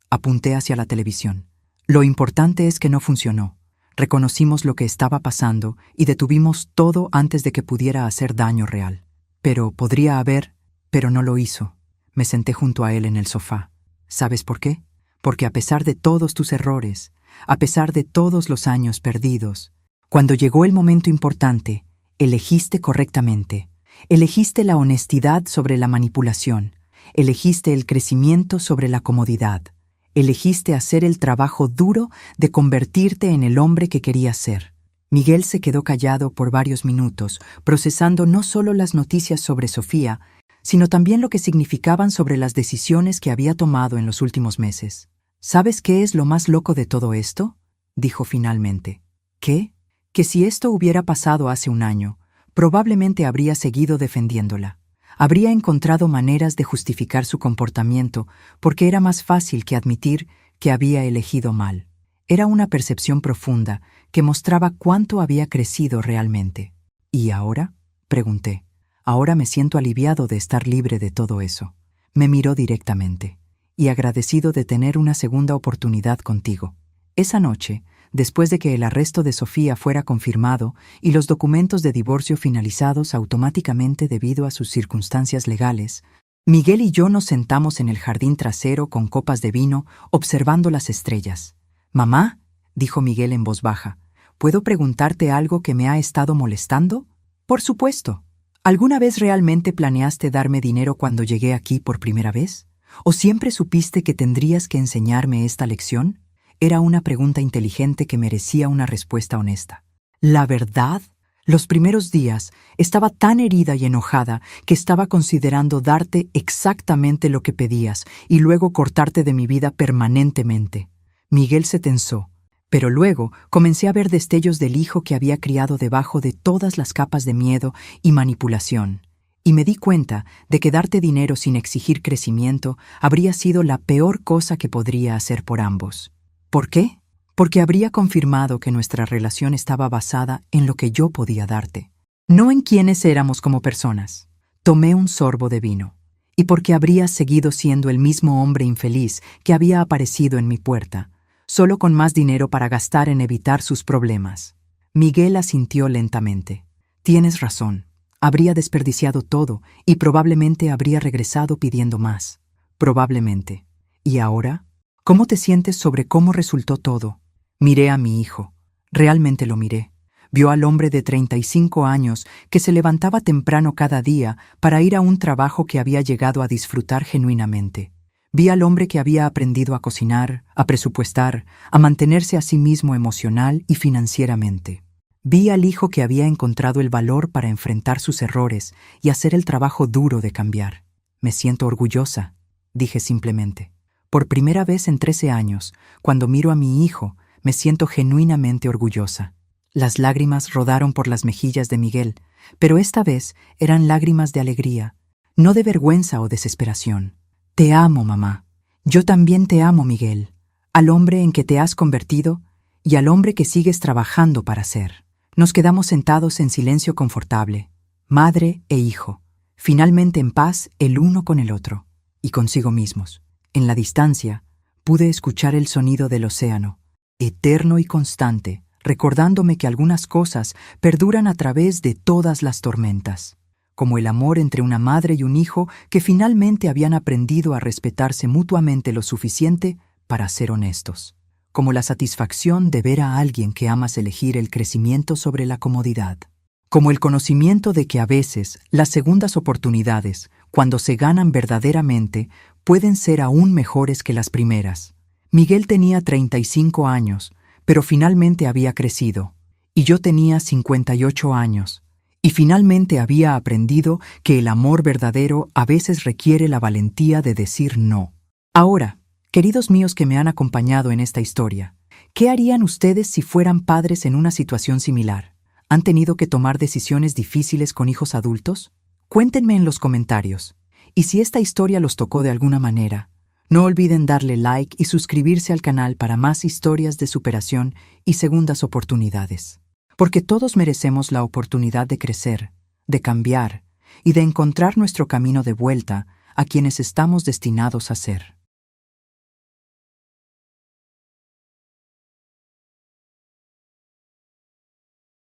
apunté hacia la televisión. Lo importante es que no funcionó. Reconocimos lo que estaba pasando y detuvimos todo antes de que pudiera hacer daño real. Pero no lo hizo. Me senté junto a él en el sofá. ¿Sabes por qué? Porque a pesar de todos tus errores, a pesar de todos los años perdidos, cuando llegó el momento importante, elegiste correctamente. Elegiste la honestidad sobre la manipulación. Elegiste el crecimiento sobre la comodidad. Elegiste hacer el trabajo duro de convertirte en el hombre que querías ser. Miguel se quedó callado por varios minutos, procesando no solo las noticias sobre Sofía, sino también lo que significaban sobre las decisiones que había tomado en los últimos meses. ¿Sabes qué es lo más loco de todo esto?, dijo finalmente. ¿Qué? Que si esto hubiera pasado hace un año, probablemente habría seguido defendiéndola. Habría encontrado maneras de justificar su comportamiento porque era más fácil que admitir que había elegido mal. Era una percepción profunda que mostraba cuánto había crecido realmente. ¿Y ahora?, pregunté. Ahora me siento aliviado de estar libre de todo eso. Me miró directamente, y agradecido de tener una segunda oportunidad contigo. Esa noche, después de que el arresto de Sofía fuera confirmado y los documentos de divorcio finalizados automáticamente debido a sus circunstancias legales, Miguel y yo nos sentamos en el jardín trasero con copas de vino, observando las estrellas. «Mamá», dijo Miguel en voz baja, «¿puedo preguntarte algo que me ha estado molestando?» «Por supuesto. ¿Alguna vez realmente planeaste darme dinero cuando llegué aquí por primera vez? ¿O siempre supiste que tendrías que enseñarme esta lección?» Era una pregunta inteligente que merecía una respuesta honesta. La verdad, los primeros días estaba tan herida y enojada que estaba considerando darte exactamente lo que pedías y luego cortarte de mi vida permanentemente. Miguel se tensó, pero luego comencé a ver destellos del hijo que había criado debajo de todas las capas de miedo y manipulación, y me di cuenta de que darte dinero sin exigir crecimiento habría sido la peor cosa que podría hacer por ambos. ¿Por qué? Porque habría confirmado que nuestra relación estaba basada en lo que yo podía darte, no en quiénes éramos como personas. Tomé un sorbo de vino, y porque habrías seguido siendo el mismo hombre infeliz que había aparecido en mi puerta, solo con más dinero para gastar en evitar sus problemas. Miguel asintió lentamente. Tienes razón. Habría desperdiciado todo y probablemente habría regresado pidiendo más. Probablemente. ¿Y ahora? ¿Cómo te sientes sobre cómo resultó todo? Miré a mi hijo. Realmente lo miré. Vio al hombre de 35 años que se levantaba temprano cada día para ir a un trabajo que había llegado a disfrutar genuinamente. Vi al hombre que había aprendido a cocinar, a presupuestar, a mantenerse a sí mismo emocional y financieramente. Vi al hijo que había encontrado el valor para enfrentar sus errores y hacer el trabajo duro de cambiar. Me siento orgullosa, dije simplemente. Por primera vez en 13 años, cuando miro a mi hijo, me siento genuinamente orgullosa. Las lágrimas rodaron por las mejillas de Miguel, pero esta vez eran lágrimas de alegría, no de vergüenza o desesperación. Te amo, mamá. Yo también te amo, Miguel, al hombre en que te has convertido y al hombre que sigues trabajando para ser. Nos quedamos sentados en silencio confortable, madre e hijo, finalmente en paz el uno con el otro y consigo mismos. En la distancia, pude escuchar el sonido del océano, eterno y constante, recordándome que algunas cosas perduran a través de todas las tormentas, como el amor entre una madre y un hijo que finalmente habían aprendido a respetarse mutuamente lo suficiente para ser honestos, como la satisfacción de ver a alguien que amas elegir el crecimiento sobre la comodidad, como el conocimiento de que a veces las segundas oportunidades, cuando se ganan verdaderamente, pueden ser aún mejores que las primeras. Miguel tenía 35 años, pero finalmente había crecido, y yo tenía 58 años, y finalmente había aprendido que el amor verdadero a veces requiere la valentía de decir no. Ahora, queridos míos que me han acompañado en esta historia, ¿qué harían ustedes si fueran padres en una situación similar? ¿Han tenido que tomar decisiones difíciles con hijos adultos? Cuéntenme en los comentarios. Y si esta historia los tocó de alguna manera, no olviden darle like y suscribirse al canal para más historias de superación y segundas oportunidades. Porque todos merecemos la oportunidad de crecer, de cambiar y de encontrar nuestro camino de vuelta a quienes estamos destinados a ser.